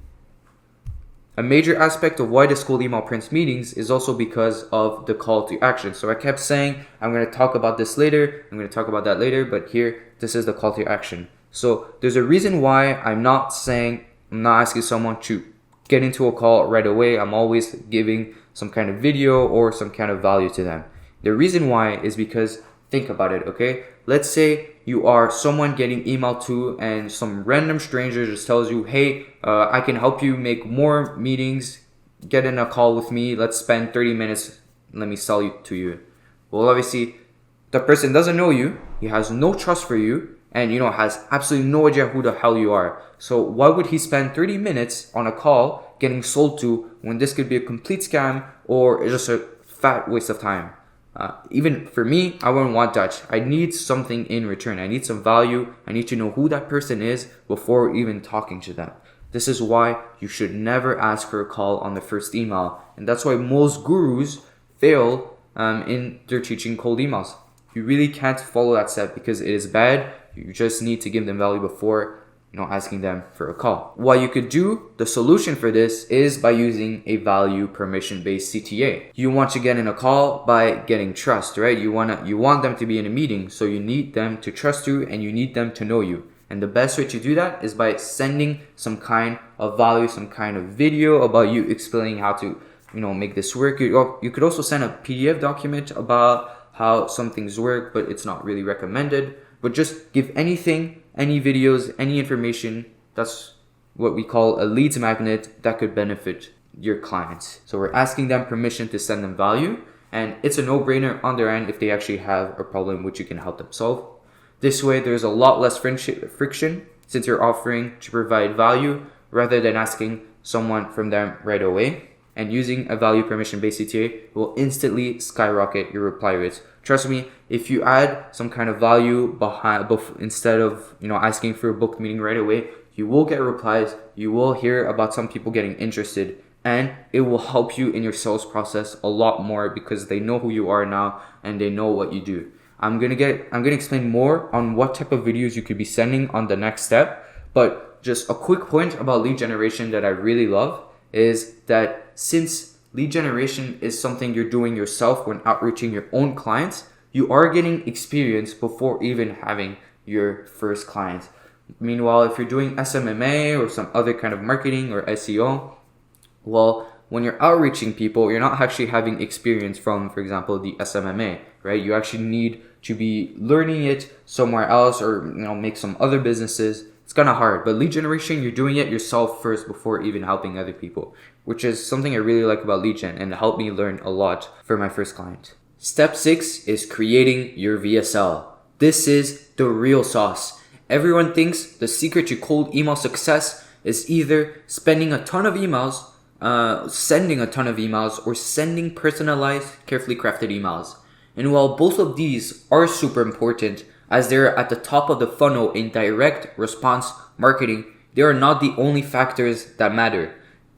A major aspect of why this cold email prints meetings is also because of the call to action. So I kept saying, I'm going to talk about this later, I'm going to talk about that later, but here, this is the call to action. So there's a reason why I'm not asking someone to get into a call right away. I'm always giving some kind of video or some kind of value to them. The reason why is because, think about it, okay? Let's say you are someone getting emailed to and some random stranger just tells you, hey, I can help you make more meetings, get in a call with me, let's spend 30 minutes, let me sell you to you. Well, obviously, the person doesn't know you, he has no trust for you, and has absolutely no idea who the hell you are. So why would he spend 30 minutes on a call getting sold to when this could be a complete scam or just a fat waste of time? Even for me, I wouldn't want that. I need something in return. I need some value. I need to know who that person is before even talking to them. This is why you should never ask for a call on the first email. And that's why most gurus fail in their teaching cold emails. You really can't follow that step because it is bad. You just need to give them value before asking them for a call. What you could do, the solution for this is by using a value permission-based CTA. You want to get in a call by getting trust, right? You want them to be in a meeting, so you need them to trust you and you need them to know you. And the best way to do that is by sending some kind of value, some kind of video about you explaining how to make this work. You could also send a PDF document about how some things work, but it's not really recommended. But just give anything, any videos, any information. That's what we call a leads magnet that could benefit your clients. So we're asking them permission to send them value, and it's a no-brainer on their end if they actually have a problem which you can help them solve. This way, there's a lot less friction since you're offering to provide value rather than asking someone from them right away. and using a value permission based CTA will instantly skyrocket your reply rates. Trust me, if you add some kind of value instead of asking for a booked meeting right away, you will get replies, you will hear about some people getting interested, and it will help you in your sales process a lot more because they know who you are now and they know what you do. I'm gonna explain more on what type of videos you could be sending on the next step, but just a quick point about lead generation that I really love is that since lead generation is something you're doing yourself when outreaching your own clients, you are getting experience before even having your first client. Meanwhile, if you're doing SMMA or some other kind of marketing or SEO, well, when you're outreaching people, you're not actually having experience from, for example, the SMMA, right? You actually need to be learning it somewhere else or make some other businesses. It's kind of hard, but lead generation, you're doing it yourself first before even helping other people, which is something I really like about lead gen and it helped me learn a lot for my first client. Step 6 is creating your VSL. This is the real sauce. Everyone thinks the secret to cold email success is either spending a ton of emails, sending a ton of emails, or sending personalized, carefully crafted emails. And while both of these are super important, as they're at the top of the funnel in direct response marketing, they are not the only factors that matter.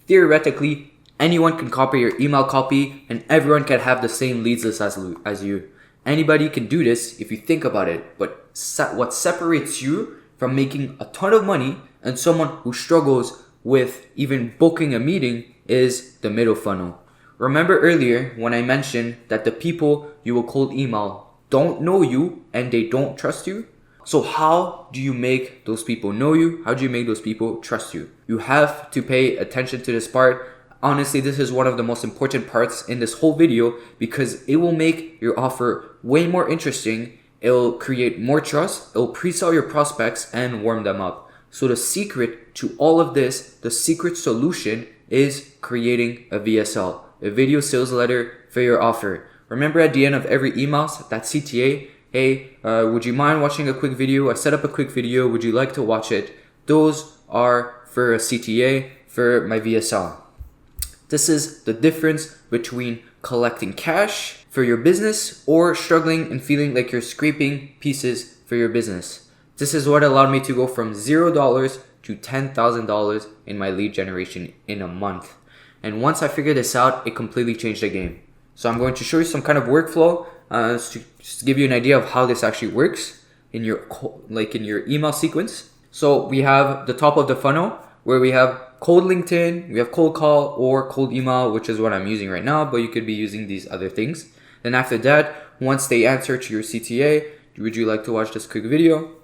Theoretically, anyone can copy your email copy and everyone can have the same leads list as you. Anybody can do this if you think about it, but what separates you from making a ton of money and someone who struggles with even booking a meeting is the middle funnel. Remember earlier when I mentioned that the people you will cold email don't know you and they don't trust you? So how do you make those people know you? How do you make those people trust you? You have to pay attention to this part. Honestly, this is one of the most important parts in this whole video because it will make your offer way more interesting. It'll create more trust. It'll pre-sell your prospects and warm them up. So the secret to all of this, the secret solution is creating a VSL, a video sales letter for your offer. Remember at the end of every email, that CTA, hey, would you mind watching a quick video? I set up a quick video. Would you like to watch it? Those are for a CTA, for my VSL. This is the difference between collecting cash for your business or struggling and feeling like you're scraping pieces for your business. This is what allowed me to go from $0 to $10,000 in my lead generation in a month. And once I figured this out, it completely changed the game. So I'm going to show you some kind of workflow to just give you an idea of how this actually works in your email sequence. So we have the top of the funnel where we have cold LinkedIn, we have cold call or cold email, which is what I'm using right now, but you could be using these other things. Then after that, once they answer to your CTA, would you like to watch this quick video?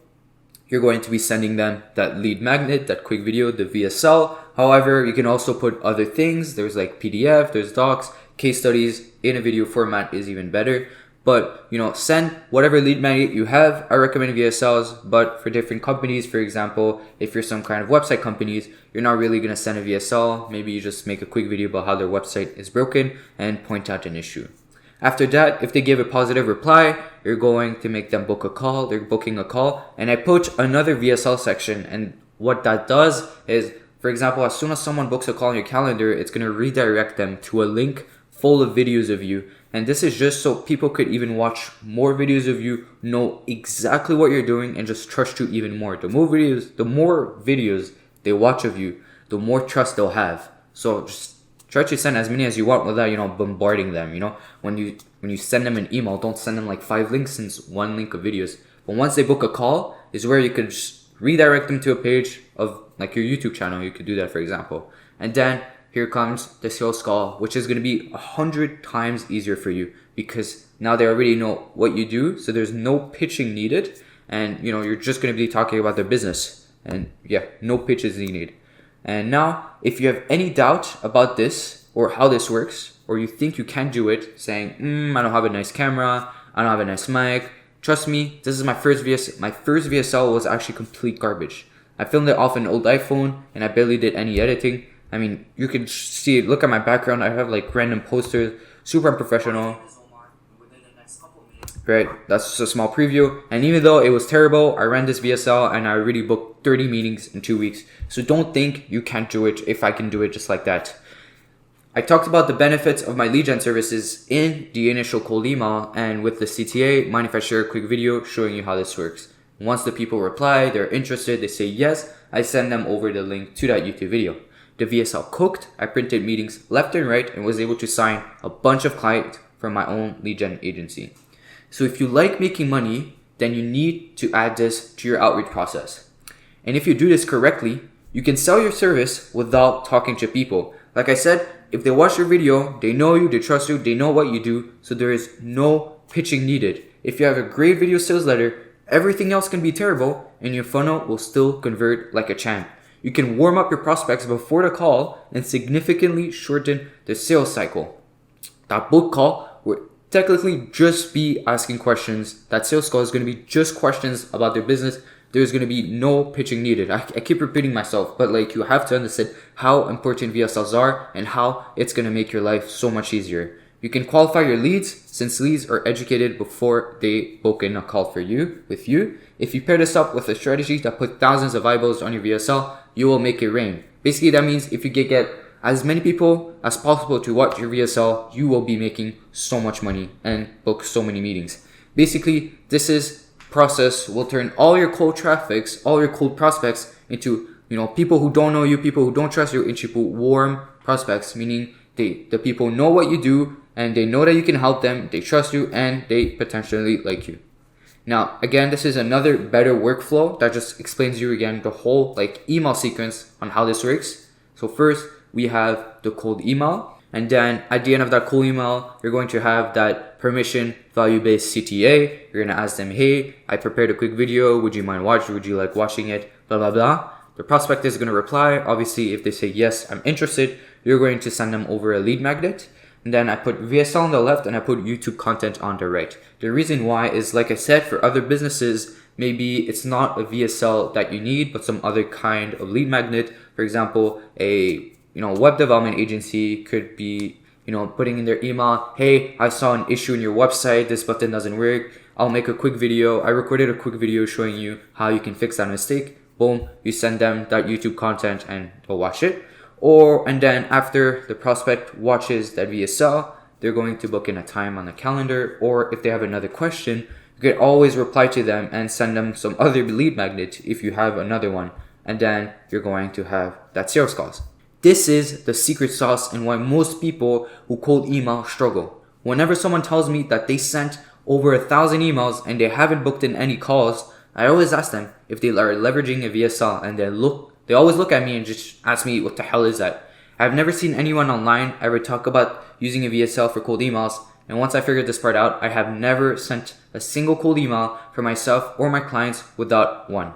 You're going to be sending them that lead magnet, that quick video, the VSL. However, you can also put other things. There's like PDF, there's docs, case studies in a video format is even better. But, send whatever lead magnet you have. I recommend VSLs, but for different companies, for example, if you're some kind of website companies, you're not really going to send a VSL. Maybe you just make a quick video about how their website is broken and point out an issue. After that, if they give a positive reply, you're going to make them book a call. They're booking a call. And I put another VSL section. And what that does is, for example, as soon as someone books a call on your calendar, it's going to redirect them to a link full of videos of you. And this is just so people could even watch more videos of you, know exactly what you're doing, and just trust you even more. The more videos they watch of you, the more trust they'll have. So just try to send as many as you want without, bombarding them. When you send them an email, don't send them like 5 links since 1 link of videos. But once they book a call, is where you could just redirect them to a page of like your YouTube channel. You could do that, for example. And then here comes the sales call, which is going to be 100 times easier for you because now they already know what you do. So there's no pitching needed. And, you're just going to be talking about their business. And yeah, no pitches needed. And now, if you have any doubt about this or how this works, or you think you can't do it, saying, I don't have a nice camera, I don't have a nice mic, trust me, this is my first VSL. My first VSL was actually complete garbage. I filmed it off an old iPhone, and I barely did any editing. I mean, you can see it. Look at my background. I have like random posters, super unprofessional. Right, that's just a small preview. And even though it was terrible, I ran this VSL and I already booked 30 meetings in 2 weeks. So don't think you can't do it if I can do it just like that. I talked about the benefits of my lead gen services in the initial cold email, and with the CTA, mind if I share a quick video showing you how this works. Once the people reply, they're interested, they say yes, I send them over the link to that YouTube video. The VSL cooked, I printed meetings left and right and was able to sign a bunch of clients from my own lead gen agency. So if you like making money, then you need to add this to your outreach process. And if you do this correctly, you can sell your service without talking to people. Like I said, if they watch your video, they know you, they trust you, they know what you do, so there is no pitching needed. If you have a great video sales letter, everything else can be terrible and your funnel will still convert like a champ. You can warm up your prospects before the call and significantly shorten the sales cycle. That book call would technically just be asking questions. That sales call is going to be just questions about their business. There's going to be no pitching needed. I keep repeating myself, but like you have to understand how important VSLs are and how it's going to make your life so much easier. You can qualify your leads since leads are educated before they book in a call for you with you. If you pair this up with a strategy that put thousands of eyeballs on your VSL, you will make it rain. Basically, that means if you get as many people as possible to watch your VSL, you will be making so much money and book so many meetings. Basically, this is process will turn all your cold traffics, all your cold prospects into, people who don't know you, people who don't trust you, into warm prospects, meaning the people know what you do and they know that you can help them, they trust you, and they potentially like you. Now, again, this is another better workflow that just explains you again the whole email sequence on how this works. So first, we have the cold email, and then at the end of that cold email, you're going to have that permission value-based CTA. You're going to ask them, hey, I prepared a quick video. Would you mind watching? Would you like watching it? Blah, blah, blah. The prospect is going to reply. Obviously, if they say, yes, I'm interested, you're going to send them over a lead magnet. And then I put VSL on the left and I put YouTube content on the right. The reason why is, like I said, for other businesses, maybe it's not a VSL that you need, but some other kind of lead magnet. For example, a web development agency could be, putting in their email, hey, I saw an issue in your website, this button doesn't work. I'll make a quick video. I recorded a quick video showing you how you can fix that mistake. Boom, you send them that YouTube content and they'll watch it. And then after the prospect watches that VSL, they're going to book in a time on the calendar. Or if they have another question, you can always reply to them and send them some other lead magnet if you have another one. And then you're going to have that sales calls. This is the secret sauce and why most people who cold email struggle. Whenever someone tells me that they sent over 1,000 emails and they haven't booked in any calls, I always ask them if they are leveraging a VSL, and they always look at me and just ask me, what the hell is that? I've never seen anyone online ever talk about using a VSL for cold emails, and once I figured this part out, I have never sent a single cold email for myself or my clients without one.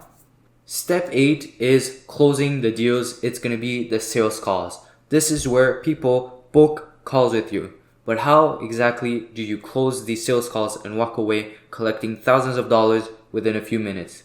Step 8 is closing the deals. It's going to be the sales calls. This is where people book calls with you. But how exactly do you close these sales calls and walk away collecting thousands of dollars within a few minutes?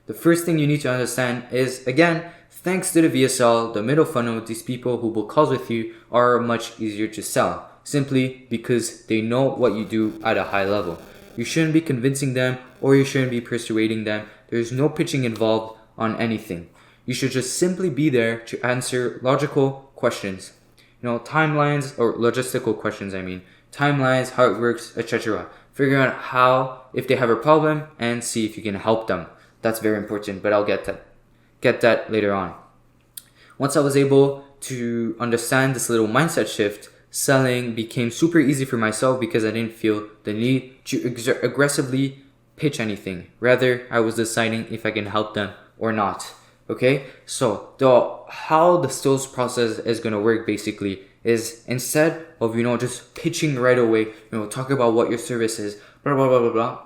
The first thing you need to understand is, again, thanks to the VSL, the middle funnel, these people who book calls with you are much easier to sell, simply because they know what you do at a high level. You shouldn't be convincing them or you shouldn't be persuading them. There's no pitching involved on anything. You should just simply be there to answer logical questions. Timelines or logistical questions, timelines, how it works, etc. Figure out how, if they have a problem, and see if you can help them. That's very important, but I'll get that later on. Once I was able to understand this little mindset shift, selling became super easy for myself because I didn't feel the need to aggressively pitch anything. Rather, I was deciding if I can help them or not. Okay, so how the sales process is going to work basically is, instead of just pitching right away, talk about what your service is, blah blah blah blah blah,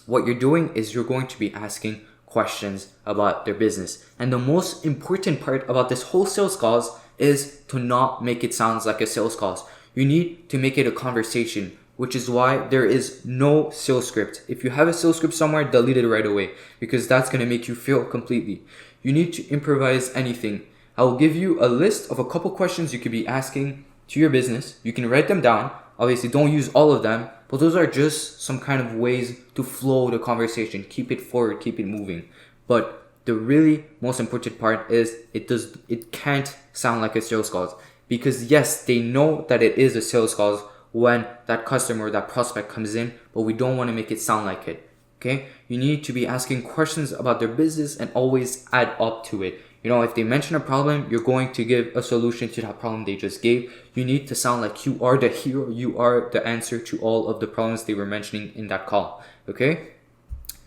what you're doing is you're going to be asking questions about their business. And the most important part about this whole sales calls is to not make it sound like a sales calls. You need to make it a conversation, which is why there is no sales script. If you have a sales script somewhere, delete it right away, because that's going to make you fail completely. You need to improvise anything. I will give you a list of a couple questions you could be asking to your business. You can write them down. Obviously, don't use all of them, but those are just some kind of ways to flow the conversation. Keep it forward, keep it moving. But the really most important part is it can't sound like a sales call. because yes, they know that it is a sales call when that customer or that prospect comes in, but we don't want to make it sound like it. Okay, you need to be asking questions about their business and always add up to it. If they mention a problem, you're going to give a solution to that problem they just gave. You need to sound like you are the hero, you are the answer to all of the problems they were mentioning in that call. Okay,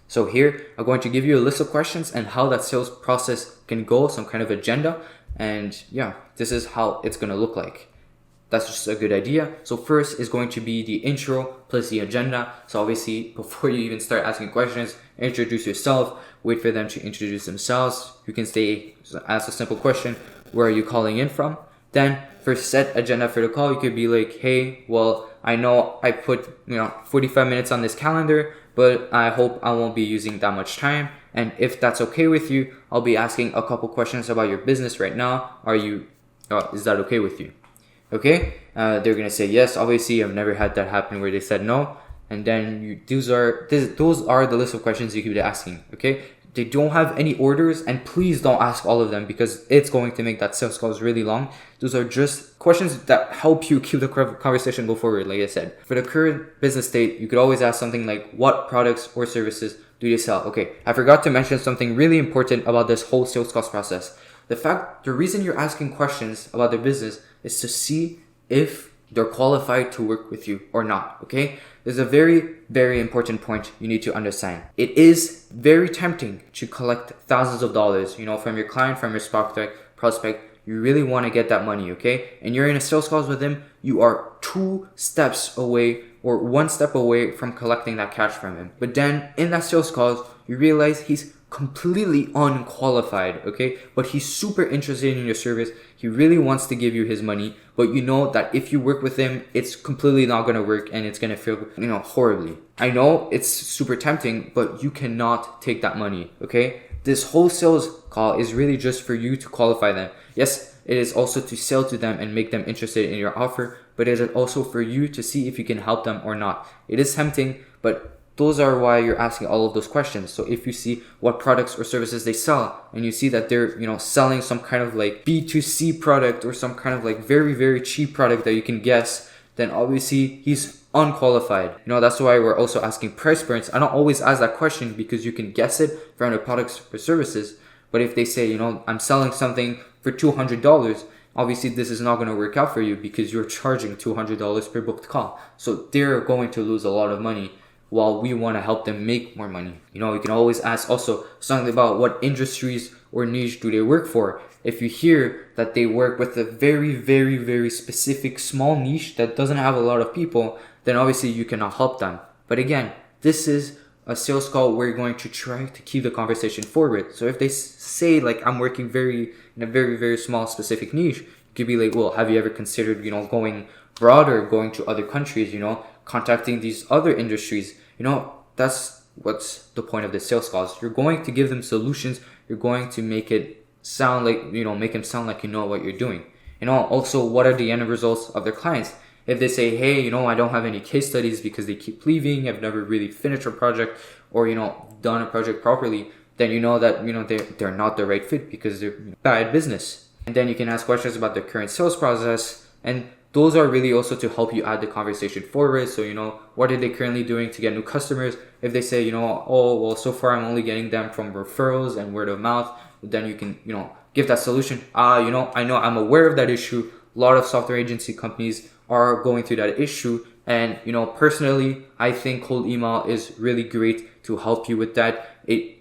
so here I'm going to give you a list of questions and how that sales process can go, some kind of agenda, and yeah, this is how it's going to look like. That's just a good idea. So first is going to be the intro plus the agenda. So obviously, before you even start asking questions, introduce yourself, wait for them to introduce themselves. You can ask a simple question, where are you calling in from? Then for set agenda for the call, you could be like, hey, well, I know I put 45 minutes on this calendar, but I hope I won't be using that much time. And if that's okay with you, I'll be asking a couple questions about your business right now. Is that okay with you? Okay, they're gonna say yes. Obviously, I've never had that happen where they said no. And then those are the list of questions you could be asking. Okay, they don't have any orders, and please don't ask all of them because it's going to make that sales calls really long. Those are just questions that help you keep the conversation go forward. Like I said, for the current business state, you could always ask something like, what products or services do they sell? Okay, I forgot to mention something really important about this whole sales calls process. The reason you're asking questions about their business is to see if they're qualified to work with you or not. Okay, there's a very, very important point you need to understand. It is very tempting to collect thousands of dollars, from your client, from your prospect. You really want to get that money, okay? And you're in a sales calls with him, you are 2 steps away or 1 step away from collecting that cash from him. But then in that sales calls, you realize he's completely unqualified, okay? But he's super interested in your service. He really wants to give you his money, but you know that if you work with him, it's completely not going to work and it's going to feel, horribly. I know it's super tempting, but you cannot take that money, okay? This whole sales call is really just for you to qualify them. Yes, it is also to sell to them and make them interested in your offer, but it is also for you to see if you can help them or not. It is tempting, but those are why you're asking all of those questions. So if you see what products or services they sell and you see that they're, selling some kind of like B2C product or some kind of like very, very cheap product that you can guess, then obviously he's unqualified. That's why we're also asking price points. I don't always ask that question because you can guess it from the products or services. But if they say, I'm selling something for $200, obviously this is not going to work out for you because you're charging $200 per booked call. So they're going to lose a lot of money, while we want to help them make more money. You can always ask also something about what industries or niche do they work for. If you hear that they work with a very, very, very specific small niche that doesn't have a lot of people, then obviously you cannot help them. But again, this is a sales call where you're going to try to keep the conversation forward. So if they say like, I'm working in a very, very small specific niche, you could be like, well, have you ever considered, going broader, going to other countries, contacting these other industries? That's what's the point of the sales calls. You're going to give them solutions. You're going to make it sound like, make them sound like you know what you're doing. Also, what are the end results of their clients? If they say, hey, I don't have any case studies because they keep leaving, I've never really finished a project or, done a project properly, then you know that, they're not the right fit because they're bad business. And then you can ask questions about the current sales process, and those are really also to help you add the conversation forward. So, what are they currently doing to get new customers? If they say, oh, well, so far I'm only getting them from referrals and word of mouth, then you can, give that solution. I know I'm aware of that issue. A lot of software agency companies are going through that issue. And, personally, I think cold email is really great to help you with that. It,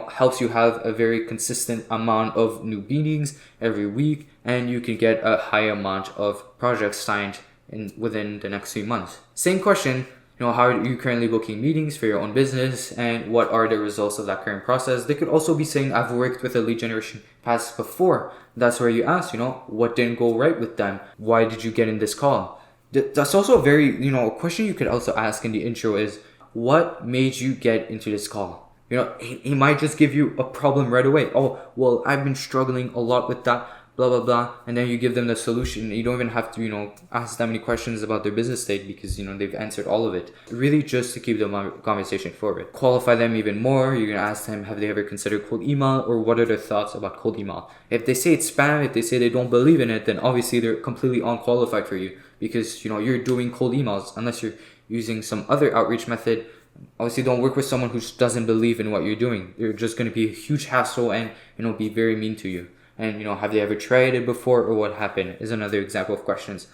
helps you have a very consistent amount of new meetings every week, and you can get a high amount of projects signed within the next 3 months. Same question, how are you currently booking meetings for your own business, and what are the results of that current process? They could also be saying, I've worked with a lead generation past before. That's where you ask, what didn't go right with them? Why did you get in this call? That's also a very, a question you could also ask in the intro is, what made you get into this call? He might just give you a problem right away. Oh, well, I've been struggling a lot with that, blah blah blah, and then you give them the solution. You don't even have to ask that many questions about their business state, because they've answered all of it, really just to keep the conversation forward. Qualify them even more. You're gonna ask them, have they ever considered cold email, or what are their thoughts about cold email? If they say it's spam, if they say they don't believe in it, then obviously they're completely unqualified for you, because you're doing cold emails. Unless you're using some other outreach method, obviously don't work with someone who just doesn't believe in what you're doing. They're just going to be a huge hassle and be very mean to you. And have they ever tried it before, or what happened, is another example of questions.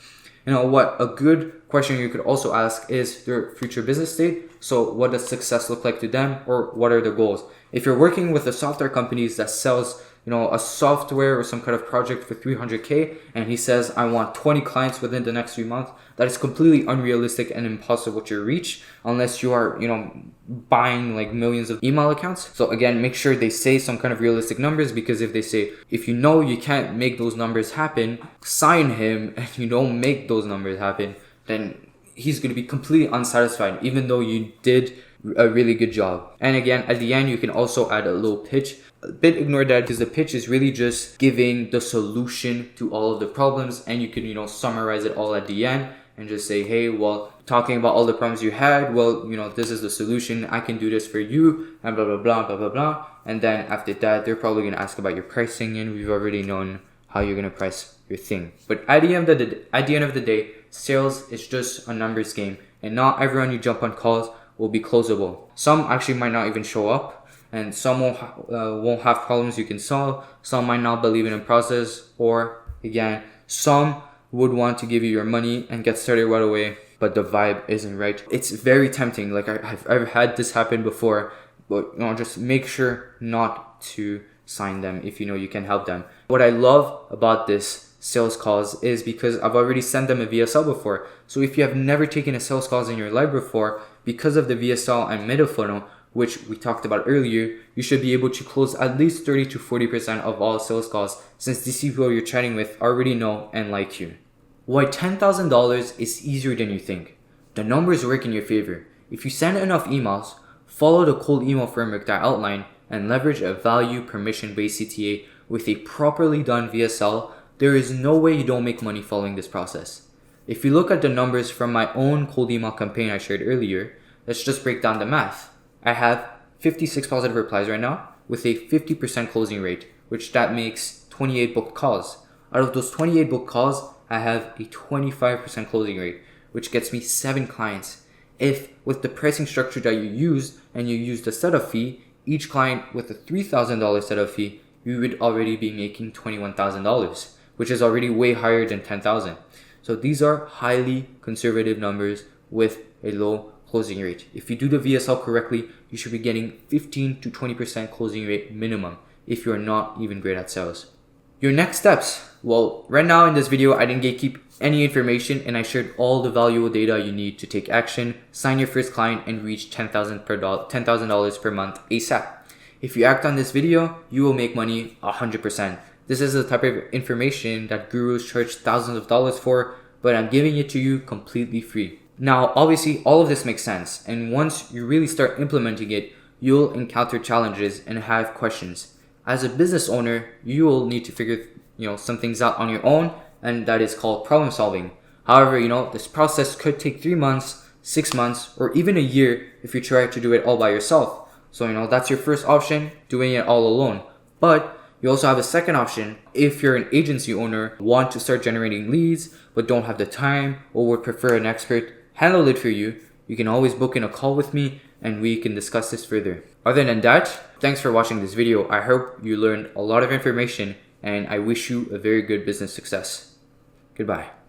What a good question you could also ask is their future business state. So what does success look like to them, or what are their goals? If you're working with a software company that sells a software or some kind of project for 300K, and he says, I want 20 clients within the next 3 months, that is completely unrealistic and impossible to reach unless you are buying like millions of email accounts. So again, make sure they say some kind of realistic numbers, because if they say, if you can't make those numbers happen, sign him, and you don't make those numbers happen, then he's going to be completely unsatisfied, even though you did a really good job. And again, at the end, you can also add a little pitch. A bit ignore that, because the pitch is really just giving the solution to all of the problems, and you can summarize it all at the end and just say, hey, well, talking about all the problems you had, well, this is the solution, I can do this for you, and blah blah blah blah blah blah. And then after that, they're probably going to ask about your pricing, and we've already known how you're going to price your thing. But at the end of the day, sales is just a numbers game, and not everyone you jump on calls will be closable. Some actually might not even show up, and some won't have problems you can solve. Some might not believe in a process, or again, some would want to give you your money and get started right away, but the vibe isn't right. It's very tempting. Like I've had this happen before, but just make sure not to sign them if you can help them. What I love about this sales calls is because I've already sent them a VSL before. So if you have never taken a sales calls in your life before, because of the VSL and middle funnel, which we talked about earlier, you should be able to close at least 30 to 40% of all sales calls, since these people you're chatting with already know and like you. Why $10,000 is easier than you think. The numbers work in your favor. If you send enough emails, follow the cold email framework that I outlined, and leverage a value permission-based CTA with a properly done VSL, there is no way you don't make money following this process. If you look at the numbers from my own cold email campaign I shared earlier, let's just break down the math. I have 56 positive replies right now with a 50% closing rate, which that makes 28 booked calls. Out of those 28 booked calls, I have a 25% closing rate, which gets me 7 clients. If with the pricing structure that you use, and you use the setup fee, each client with a $3,000 setup fee, you would already be making $21,000, which is already way higher than $10,000. So these are highly conservative numbers with a low closing rate. If you do the VSL correctly, you should be getting 15 to 20% closing rate minimum if you're not even great at sales. Your next steps. Well, right now in this video, I didn't gatekeep any information, and I shared all the valuable data you need to take action, sign your first client, and reach $10,000 per month ASAP. If you act on this video, you will make money 100%. This is the type of information that gurus charge thousands of dollars for, but I'm giving it to you completely free. Now, obviously, all of this makes sense, and once you really start implementing it, you'll encounter challenges and have questions. As a business owner, you will need to figure some things out on your own, and that is called problem solving. However, this process could take 3 months, 6 months, or even a year if you try to do it all by yourself. So, that's your first option, doing it all alone. But you also have a second option if you're an agency owner, want to start generating leads, but don't have the time or would prefer an expert handle it for you. You can always book in a call with me and we can discuss this further. Other than that, thanks for watching this video. I hope you learned a lot of information and I wish you a very good business success. Goodbye.